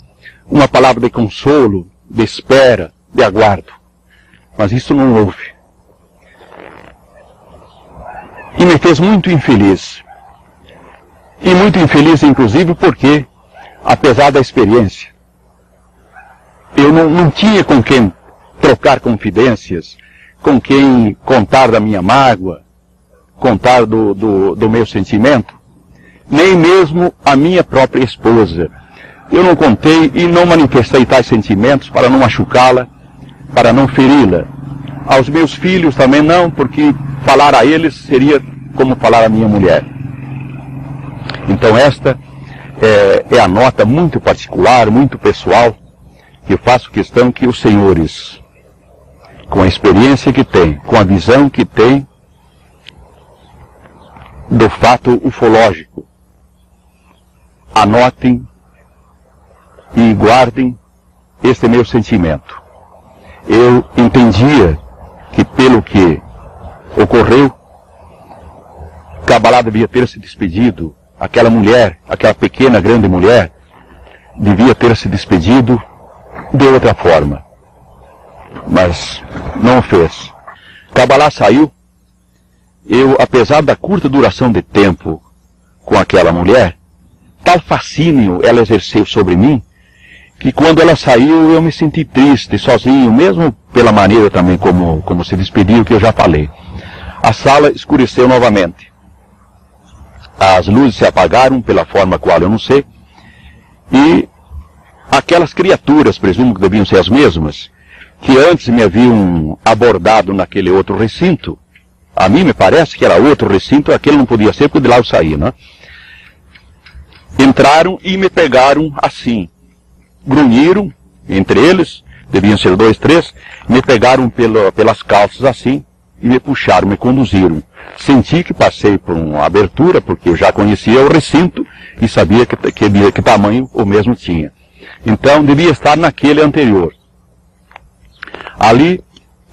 uma palavra de consolo, de espera, de aguardo. Mas isso não houve. E me fez muito infeliz. E muito infeliz, inclusive, porque, apesar da experiência, eu não tinha com quem trocar confidências, com quem contar da minha mágoa, contar do meu sentimento, nem mesmo a minha própria esposa. Eu não contei e não manifestei tais sentimentos para não machucá-la, para não feri-la. Aos meus filhos também não, porque falar a eles seria como falar a minha mulher. Então esta é a nota muito particular, muito pessoal, que eu faço questão que os senhores, com a experiência que têm, com a visão que têm do fato ufológico, anotem e guardem este meu sentimento. Eu entendia que pelo que ocorreu, Kabbalah devia ter se despedido, aquela mulher, aquela pequena, grande mulher, devia ter se despedido de outra forma. Mas não o fez. Kabbalah saiu. Eu, apesar da curta duração de tempo com aquela mulher, tal fascínio ela exerceu sobre mim, que quando ela saiu eu me senti triste, sozinho, mesmo pela maneira também como se despediu, que eu já falei. A sala escureceu novamente. As luzes se apagaram, pela forma qual eu não sei, e aquelas criaturas, presumo que deviam ser as mesmas, que antes me haviam abordado naquele outro recinto, a mim me parece que era outro recinto, aquele não podia ser, porque de lá eu saí, né? Entraram e me pegaram assim, grunhiram, entre eles, deviam ser 2, 3, me pegaram pelas calças assim, e me puxaram, me conduziram. Senti que passei por uma abertura, porque eu já conhecia o recinto, e sabia que tamanho o mesmo tinha. Então, devia estar naquele anterior. Ali,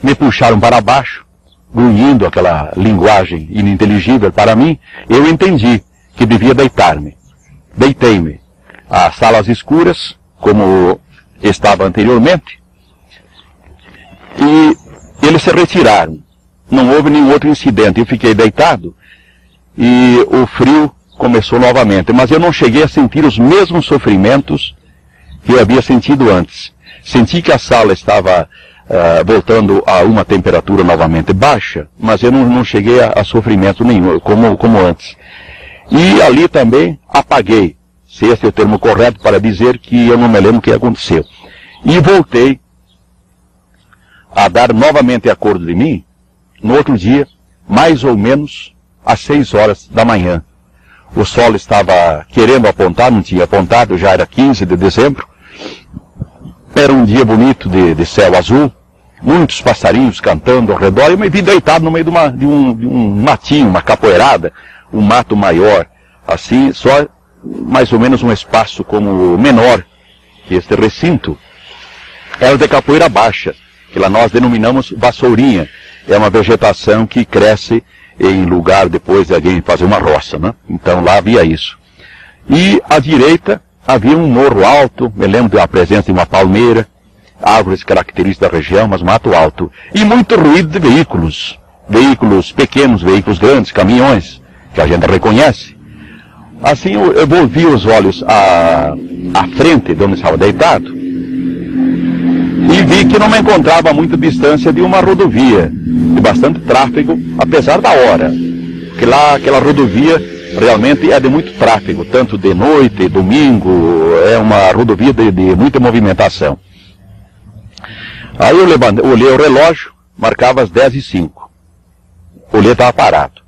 me puxaram para baixo, grunhindo aquela linguagem ininteligível para mim. Eu entendi que devia deitar-me. Deitei-me. As salas escuras, como estava anteriormente, e eles se retiraram. Não houve nenhum outro incidente. Eu fiquei deitado e o frio começou novamente. Mas eu não cheguei a sentir os mesmos sofrimentos que eu havia sentido antes. Senti que a sala estava voltando a uma temperatura novamente baixa, mas eu não cheguei a sofrimento nenhum, como antes. E ali também apaguei, se esse é o termo correto para dizer que eu não me lembro o que aconteceu. E voltei a dar novamente acordo de mim, no outro dia, mais ou menos às 6 horas da manhã. O sol estava querendo apontar, não tinha apontado, já era 15 de dezembro. Era um dia bonito de céu azul, muitos passarinhos cantando ao redor. Eu me vi deitado no meio de um matinho, uma capoeirada, um mato maior, assim, só mais ou menos um espaço como menor que este recinto. Era de capoeira baixa, que lá nós denominamos vassourinha. É uma vegetação que cresce em lugar depois de alguém fazer uma roça, né? Então lá havia isso. E à direita havia um morro alto, me lembro da presença de uma palmeira, árvores características da região, mas mato alto. E muito ruído de veículos. Veículos pequenos, veículos grandes, caminhões, que a gente reconhece. Assim eu volvi os olhos à frente de onde estava deitado e vi que não me encontrava a muita distância de uma rodovia de bastante tráfego, apesar da hora. Porque lá aquela rodovia realmente é de muito tráfego, tanto de noite, domingo, é uma rodovia de muita movimentação. Aí eu olhei o relógio, marcava as 10h05. Olhei, estava parado.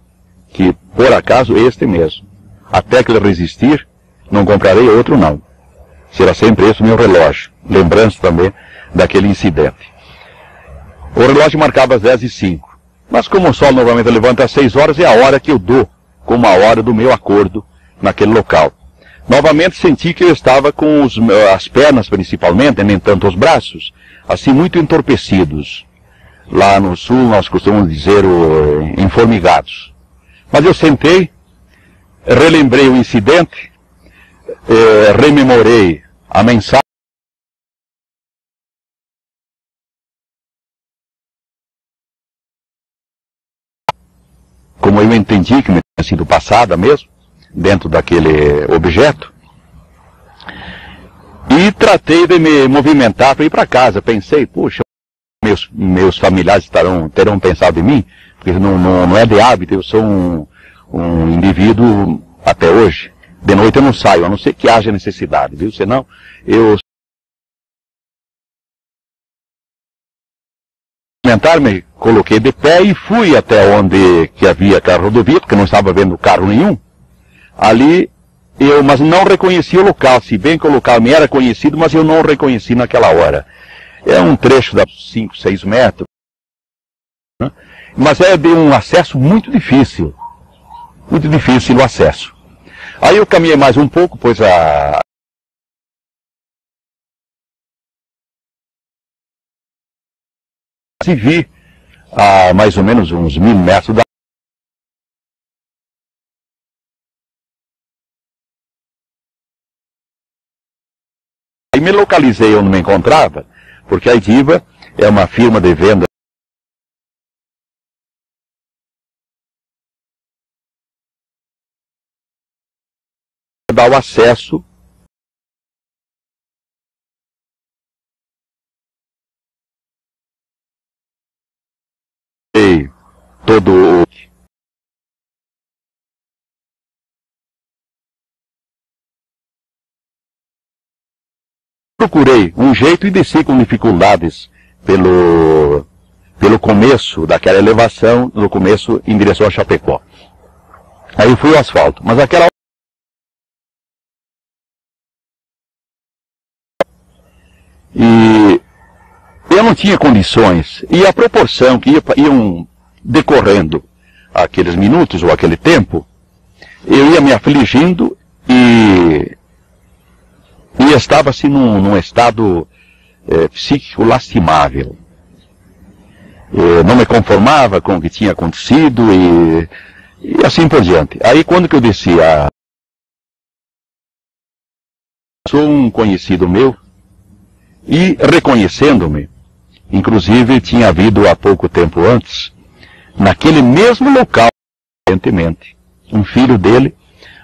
Que, por acaso, este mesmo. Até que ele resistir, não comprarei outro não. Será sempre esse o meu relógio. Lembrança também daquele incidente. O relógio marcava as 10h05. Mas como o sol normalmente levanta às 6 horas, é a hora que eu dou como a hora do meu acordo naquele local. Novamente senti que eu estava com as pernas principalmente, nem tanto os braços, assim muito entorpecidos. Lá no sul nós costumamos dizer enformigados. Mas eu sentei, relembrei o incidente, rememorei a mensagem. Como eu entendi que me tinha sido passada mesmo, dentro daquele objeto, e tratei de me movimentar para ir para casa. Pensei, puxa, meus familiares terão pensado em mim, porque não é de hábito, eu sou um indivíduo até hoje. De noite eu não saio, a não ser que haja necessidade, viu? Senão, eu me coloquei de pé e fui até onde que havia aquela rodovia, porque não estava vendo carro nenhum. Ali, mas não reconheci o local, se bem que o local me era conhecido, mas eu não o reconheci naquela hora. É um trecho de 5, 6 metros, né? Mas é de um acesso muito difícil o acesso. Aí eu caminhei mais um pouco, pois se vi a mais ou menos uns 1000 metros da... Aí me localizei onde me encontrava, porque a Idiba é uma firma de venda que dá o acesso e todo procurei um jeito e desci com dificuldades pelo começo daquela elevação, no começo em direção a Chapecó. Aí fui ao asfalto, mas aquela e eu não tinha condições, e a proporção que iam decorrendo aqueles minutos ou aquele tempo, eu ia me afligindo e estava assim num estado psíquico lastimável. Não me conformava com o que tinha acontecido e assim por diante. Aí quando que eu desci sou um conhecido meu e reconhecendo-me, inclusive tinha havido há pouco tempo antes, naquele mesmo local, recentemente, um filho dele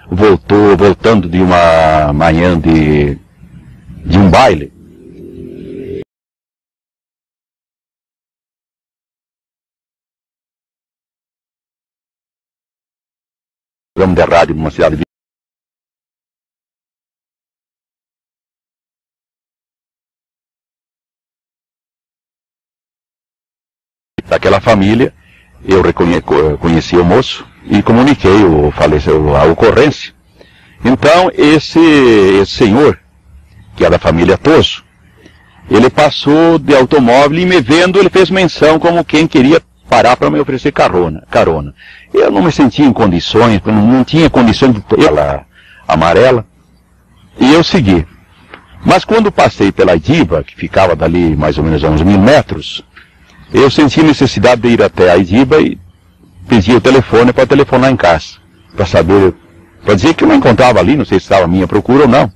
voltando de uma manhã de um baile. Programa de rádio numa cidade daquela família, eu conheci o moço e comuniquei a ocorrência. Então, esse senhor, que é da família Toso, ele passou de automóvel e me vendo, ele fez menção como quem queria parar para me oferecer carona. Eu não me sentia em condições, não tinha condições de ter ela amarela, e eu segui. Mas quando passei pela Idiba, que ficava dali mais ou menos a uns 1000 metros, eu senti necessidade de ir até a Idiba e pedi o telefone para telefonar em casa, para saber, para dizer que eu não encontrava ali, não sei se estava a minha procura ou não.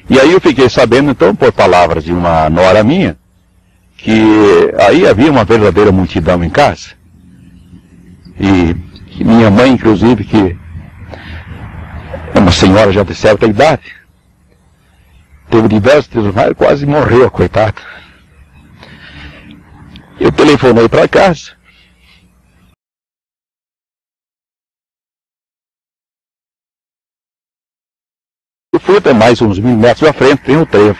E aí eu fiquei sabendo, então, por palavras de uma nora minha, que aí havia uma verdadeira multidão em casa. E minha mãe, inclusive, que é uma senhora já de certa idade, teve diversos desmaios, quase morreu, coitada. Eu telefonei para casa. Eu fui até mais uns 1000 metros à frente, tem um trevo.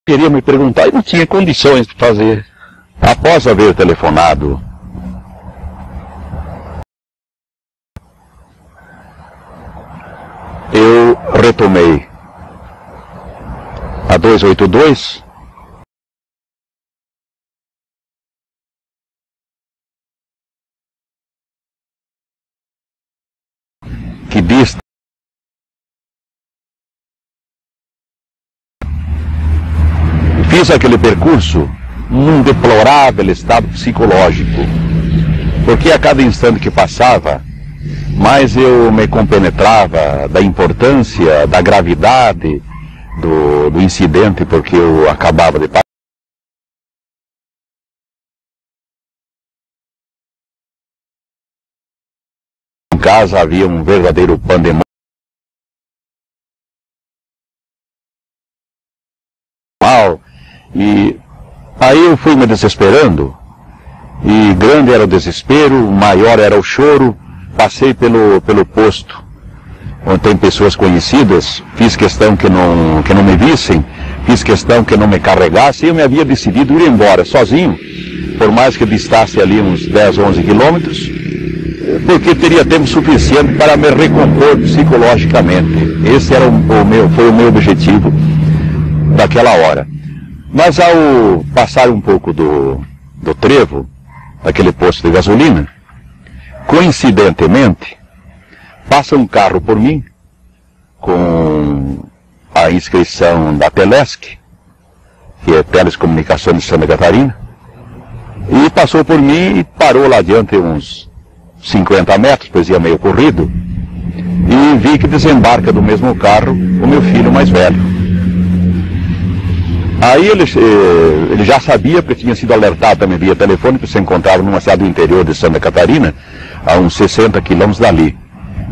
Queria me perguntar e não tinha condições de fazer. Após haver telefonado, eu retomei a 282, que dista fiz aquele percurso num deplorável estado psicológico, porque a cada instante que passava, mais eu me compenetrava da importância, da gravidade do incidente, porque eu acabava de passar. Em casa havia um verdadeiro pandemônio. E Aí eu fui me desesperando, e grande era o desespero, maior era o choro. Passei pelo posto, onde tem pessoas conhecidas, fiz questão que não me vissem, fiz questão que não me carregassem, eu me havia decidido ir embora sozinho, por mais que distasse ali uns 10, 11 quilômetros, porque teria tempo suficiente para me recompor psicologicamente. Esse era foi o meu objetivo daquela hora. Mas ao passar um pouco do trevo, daquele posto de gasolina, coincidentemente, passa um carro por mim, com a inscrição da Telesc, que é Telecomunicações de Santa Catarina, e passou por mim e parou lá adiante uns 50 metros, pois ia meio corrido, e vi que desembarca do mesmo carro o meu filho mais velho. Aí ele já sabia, porque tinha sido alertado também via telefone, que se encontrava numa cidade do interior de Santa Catarina, a uns 60 quilômetros dali.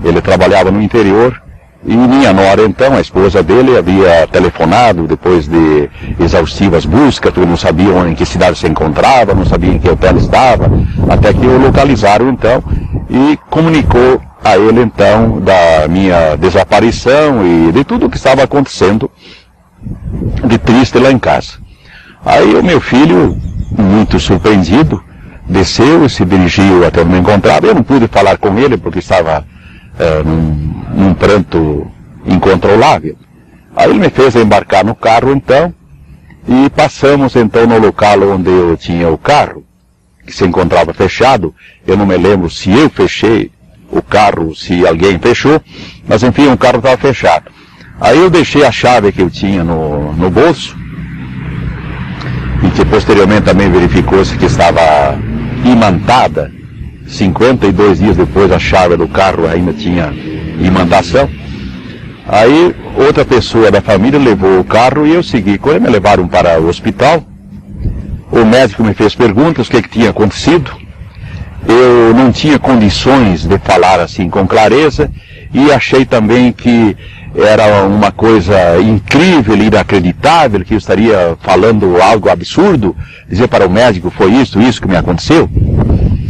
Ele trabalhava no interior, e minha nora, então, a esposa dele, havia telefonado depois de exaustivas buscas, porque não sabiam em que cidade se encontrava, não sabiam em que hotel estava, até que o localizaram, então, e comunicou a ele, então, da minha desaparição e de tudo o que estava acontecendo de triste lá em casa. Aí o meu filho, muito surpreendido, desceu e se dirigiu até onde me encontrava. Eu não pude falar com ele porque estava num pranto incontrolável. Aí ele me fez embarcar no carro, então, e passamos então no local onde eu tinha o carro, que se encontrava fechado. Eu não me lembro se eu fechei o carro, se alguém fechou, mas enfim, o carro estava fechado. Aí eu deixei a chave que eu tinha no bolso, e que posteriormente também verificou-se que estava imantada. 52 dias depois a chave do carro ainda tinha imantação. Aí outra pessoa da família levou o carro e eu segui. Quando me levaram para o hospital, o médico me fez perguntas, o que tinha acontecido. Eu não tinha condições de falar assim com clareza, e achei também que era uma coisa incrível, inacreditável, que eu estaria falando algo absurdo, dizer para o médico, foi isso que me aconteceu.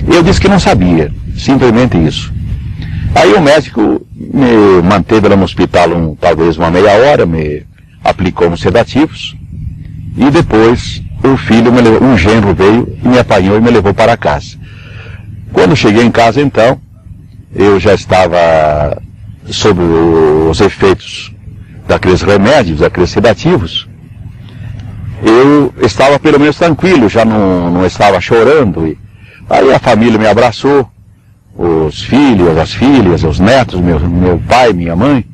Eu disse que não sabia, simplesmente isso. Aí o médico me manteve lá no hospital talvez uma meia hora, me aplicou uns sedativos, e depois o filho, um genro veio e me apanhou e me levou para casa. Quando cheguei em casa, então, eu já estava sob os efeitos daqueles remédios, daqueles sedativos. Eu estava pelo menos tranquilo, já não estava chorando. E aí a família me abraçou, os filhos, as filhas, os netos, meu pai, minha mãe.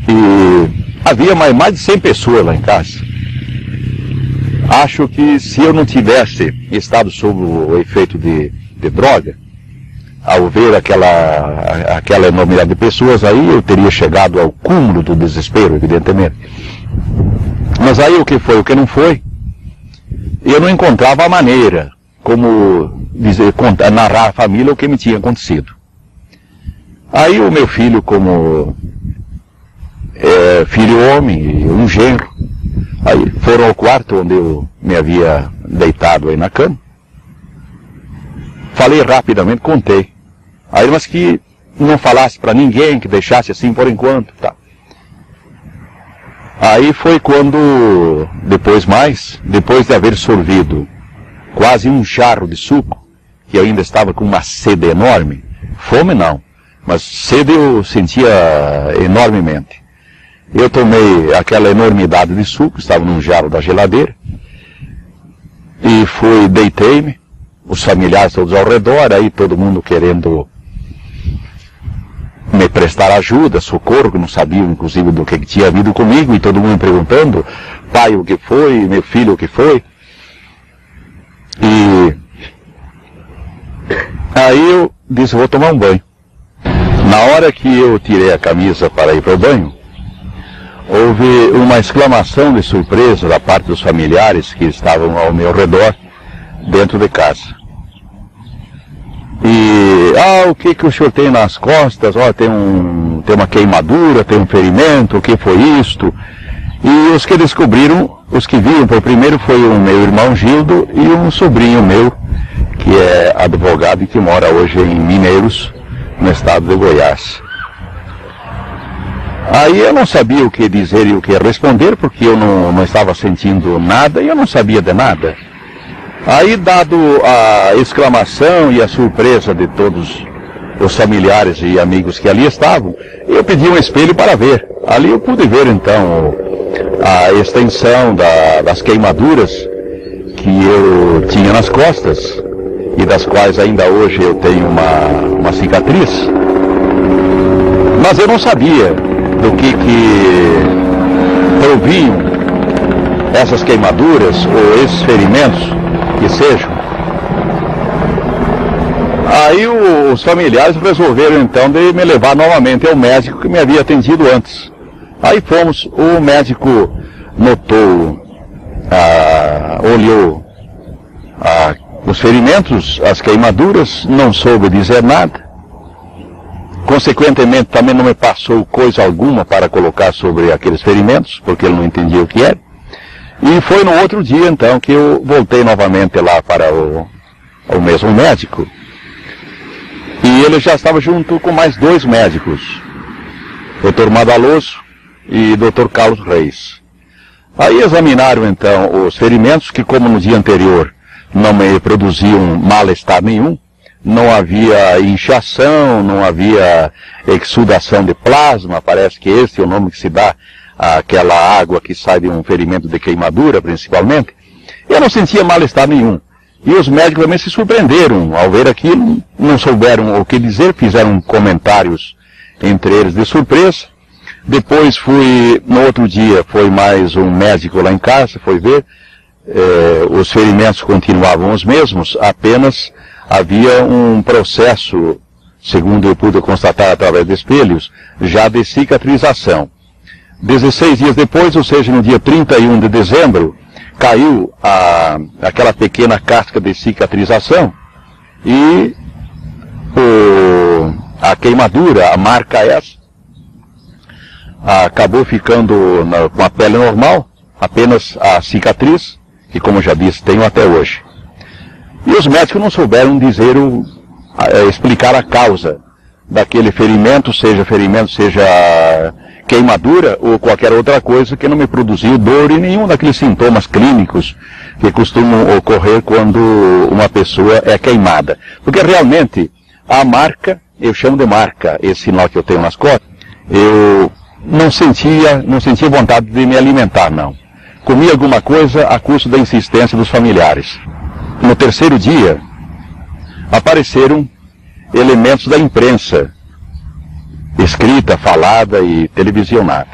E havia mais de 100 pessoas lá em casa. Acho que se eu não tivesse estado sob o efeito de droga, ao ver aquela enormidade de pessoas, aí eu teria chegado ao cúmulo do desespero, evidentemente. Mas aí o que foi, o que não foi, eu não encontrava a maneira como narrar à família o que me tinha acontecido. Aí o meu filho, como filho homem, um genro, aí foram ao quarto onde eu me havia deitado aí na cama. Falei rapidamente, contei. Aí, mas que não falasse para ninguém, que deixasse assim por enquanto, tá. Aí foi quando, depois de haver sorvido quase um jarro de suco, que ainda estava com uma sede enorme, fome não, mas sede eu sentia enormemente. Eu tomei aquela enormidade de suco, estava num jarro da geladeira, e deitei-me, os familiares todos ao redor, aí todo mundo querendo me prestar ajuda, socorro, que não sabiam inclusive do que tinha havido comigo, e todo mundo me perguntando, pai, o que foi, meu filho, o que foi. E aí eu disse, vou tomar um banho. Na hora que eu tirei a camisa para ir para o banho, houve uma exclamação de surpresa da parte dos familiares que estavam ao meu redor, dentro de casa. E, o que o senhor tem nas costas? Tem uma queimadura, tem um ferimento, o que foi isto? E os que descobriram Os que viram por primeiro foi o meu irmão Gildo e um sobrinho meu, que é advogado e que mora hoje em Mineiros, no estado de Goiás. Aí eu não sabia o que dizer e o que responder, porque eu não estava sentindo nada e eu não sabia de nada. Aí, dado a exclamação e a surpresa de todos os familiares e amigos que ali estavam, eu pedi um espelho para ver. Ali eu pude ver então a extensão das queimaduras que eu tinha nas costas e das quais ainda hoje eu tenho uma cicatriz. Mas eu não sabia do que provinham essas queimaduras ou esses ferimentos que sejam. Aí os familiares resolveram então de me levar novamente ao médico que me havia atendido antes. Aí fomos, o médico notou, olhou os ferimentos, as queimaduras, não soube dizer nada. Consequentemente também não me passou coisa alguma para colocar sobre aqueles ferimentos, porque ele não entendia o que era. E foi no outro dia então que eu voltei novamente lá para o mesmo médico. E ele já estava junto com mais 2 médicos, Dr. Madaloso e Dr. Carlos Reis. Aí examinaram então os ferimentos, que como no dia anterior não me produziam mal-estar nenhum, não havia inchação, não havia exudação de plasma, parece que esse é o nome que se dá àquela água que sai de um ferimento de queimadura, principalmente. Eu não sentia mal-estar nenhum. E os médicos também se surpreenderam ao ver aquilo, não souberam o que dizer, fizeram comentários entre eles de surpresa. Depois no outro dia, foi mais um médico lá em casa, foi ver, os ferimentos continuavam os mesmos, apenas havia um processo, segundo eu pude constatar através de espelhos, já de cicatrização. 16 dias depois, ou seja, no dia 31 de dezembro, caiu aquela pequena casca de cicatrização e a queimadura, a marca essa, acabou ficando com a pele normal, apenas a cicatriz, que como já disse, tenho até hoje. E os médicos não souberam dizer, explicar a causa daquele ferimento, seja queimadura ou qualquer outra coisa que não me produziu dor e nenhum daqueles sintomas clínicos que costumam ocorrer quando uma pessoa é queimada. Porque realmente a marca, eu chamo de marca, esse sinal que eu tenho nas costas, eu não sentia vontade de me alimentar, não. Comi alguma coisa a custo da insistência dos familiares. No terceiro dia, apareceram elementos da imprensa, escrita, falada e televisionada.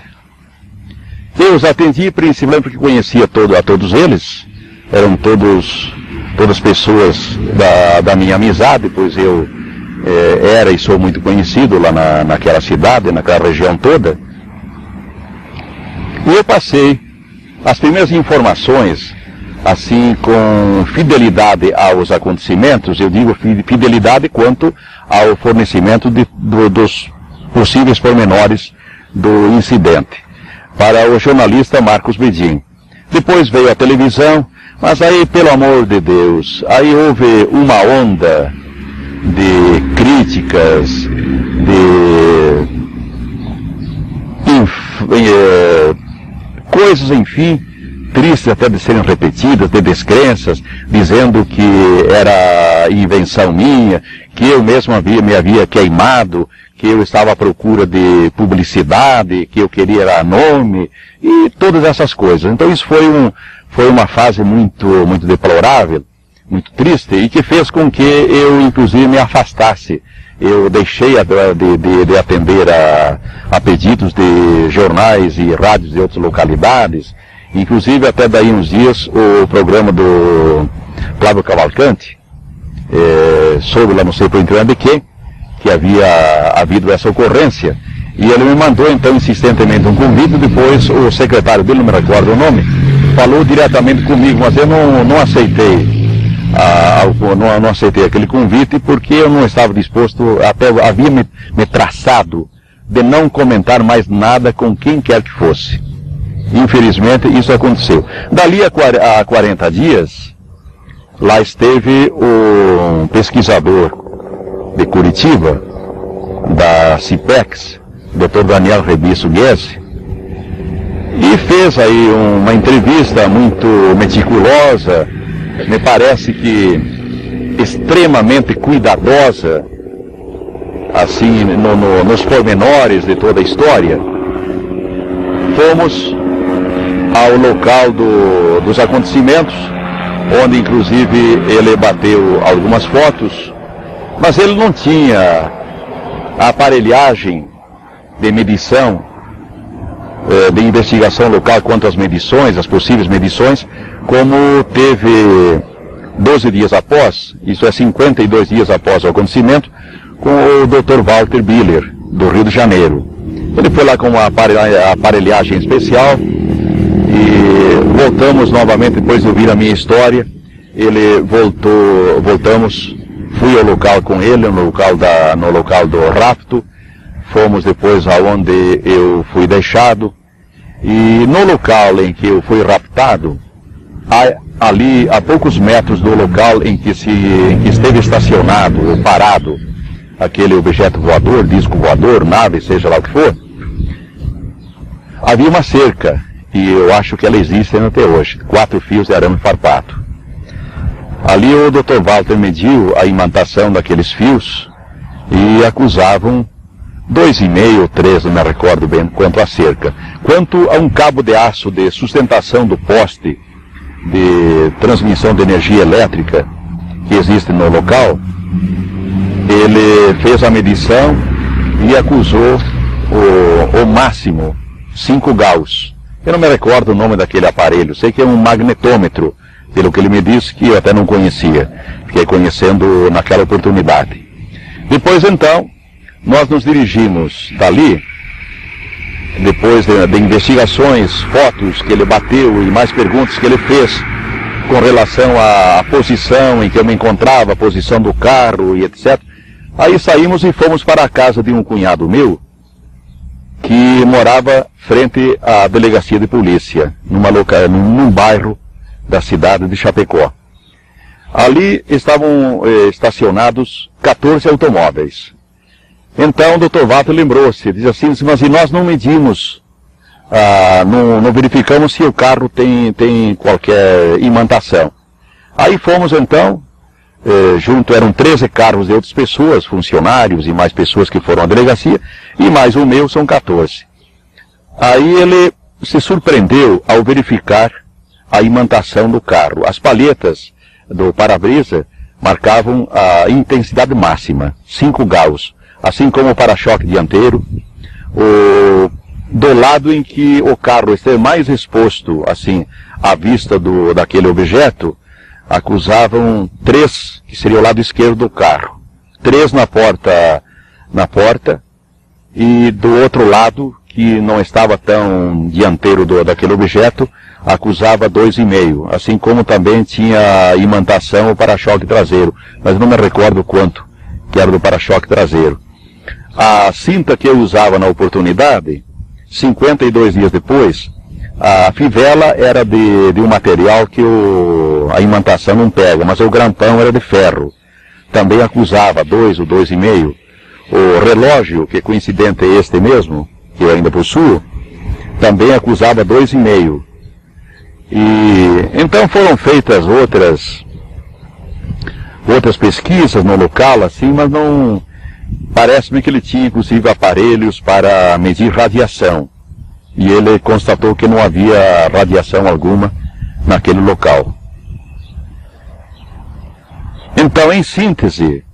Eu os atendi principalmente porque conhecia a todos eles, eram todas pessoas da minha amizade, pois eu era e sou muito conhecido lá naquela cidade, naquela região toda. E eu passei as primeiras informações, assim, com fidelidade aos acontecimentos, eu digo fidelidade quanto ao fornecimento dos possíveis pormenores do incidente, para o jornalista Marcos Bedin. Depois veio a televisão, mas aí, pelo amor de Deus, aí houve uma onda de críticas, coisas, enfim, tristes até de serem repetidas, de descrenças, dizendo que era invenção minha, que eu mesmo me havia queimado, que eu estava à procura de publicidade, que eu queria nome, e todas essas coisas. Então isso foi uma fase muito deplorável, muito triste, e que fez com que eu, inclusive, me afastasse. Eu deixei de atender a pedidos de jornais e rádios de outras localidades, inclusive até daí uns dias o programa do Flávio Cavalcante, soube lá, não sei por intermédio de quem, que havia havido essa ocorrência, e ele me mandou então insistentemente um convite. Depois o secretário dele, não me recordo o nome, falou diretamente comigo, mas eu não aceitei. Não aceitei aquele convite porque eu não estava disposto, até havia me traçado de não comentar mais nada com quem quer que fosse. Infelizmente, isso aconteceu. Dali a 40 dias, lá esteve um pesquisador de Curitiba, da CIPEX, Dr. Daniel Rebisso Guesse, e fez aí uma entrevista muito meticulosa, me parece que extremamente cuidadosa, assim, nos pormenores de toda a história. Fomos ao local dos acontecimentos, onde inclusive ele bateu algumas fotos, mas ele não tinha a aparelhagem de medição, de investigação local quanto às medições, as possíveis medições, como teve 12 dias após, isso é 52 dias após o acontecimento, com o Dr. Walter Biller, do Rio de Janeiro. Ele foi lá com uma aparelhagem especial e voltamos novamente, depois de ouvir a minha história, ele voltamos, fui ao local com ele, no local do rapto, fomos depois aonde eu fui deixado, e no local em que eu fui raptado, ali a poucos metros do local em que esteve estacionado ou parado aquele objeto voador, disco voador, nave, seja lá o que for, havia uma cerca, e eu acho que ela existe ainda até hoje, 4 fios de arame farpato. Ali o Dr. Walter mediu a imantação daqueles fios e acusavam 2,5 ou 3, não me recordo bem, quanto à cerca. Quanto a um cabo de aço de sustentação do poste de transmissão de energia elétrica que existe no local, ele fez a medição e acusou o máximo 5 Gauss. Eu não me recordo o nome daquele aparelho, sei que é um magnetômetro, pelo que ele me disse, que eu até não conhecia. Fiquei conhecendo naquela oportunidade. Depois então, nós nos dirigimos dali, depois de investigações, fotos que ele bateu e mais perguntas que ele fez com relação à posição em que eu me encontrava, a posição do carro e etc. Aí saímos e fomos para a casa de um cunhado meu, que morava frente à delegacia de polícia, num bairro da cidade de Chapecó. Ali estavam estacionados 14 automóveis. Então o Dr. Walter lembrou-se, diz assim, mas e nós não medimos, não verificamos se o carro tem qualquer imantação. Aí fomos então, eram 13 carros de outras pessoas, funcionários e mais pessoas que foram à delegacia, e mais o meu, são 14. Aí ele se surpreendeu ao verificar a imantação do carro. As palhetas do para-brisa marcavam a intensidade máxima, 5 Gauss, assim como o para-choque dianteiro. Do lado em que o carro esteve mais exposto, assim, à vista daquele objeto, acusavam 3, que seria o lado esquerdo do carro. 3 na porta, e do outro lado, que não estava tão dianteiro daquele objeto, acusava 2,5, assim como também tinha imantação o para-choque traseiro, mas não me recordo quanto que era do para-choque traseiro. A cinta que eu usava na oportunidade, 52 dias depois, a fivela era de um material que a imantação não pega, mas o grampão era de ferro. Também acusava 2 ou 2,5. O relógio, que coincidente é este mesmo, que eu ainda possuo, também acusava 2,5. E então foram feitas outras pesquisas no local, assim, mas não... Parece-me que ele tinha, inclusive, aparelhos para medir radiação. E ele constatou que não havia radiação alguma naquele local. Então, em síntese,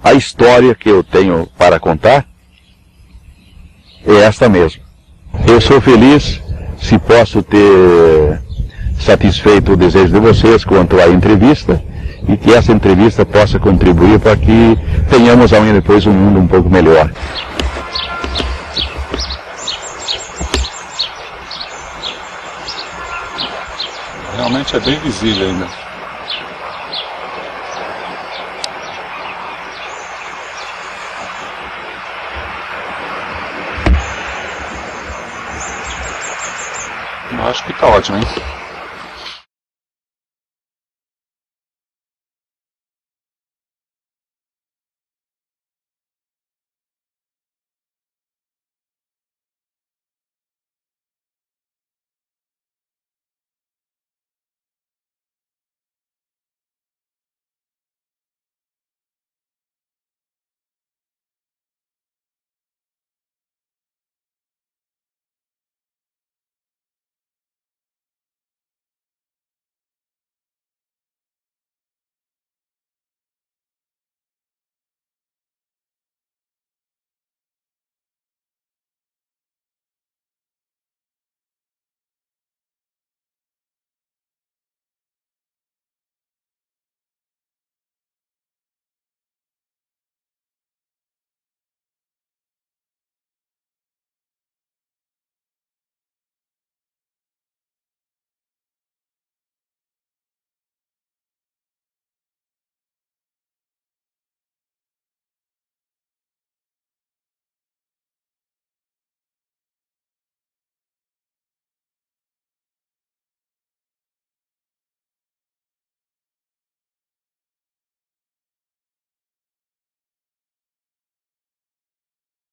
a história que eu tenho para contar é esta mesmo. Eu sou feliz se posso ter satisfeito o desejo de vocês quanto à entrevista, e que essa entrevista possa contribuir para que tenhamos amanhã depois um mundo um pouco melhor. Realmente é bem visível ainda. Eu acho que tá ótimo, hein?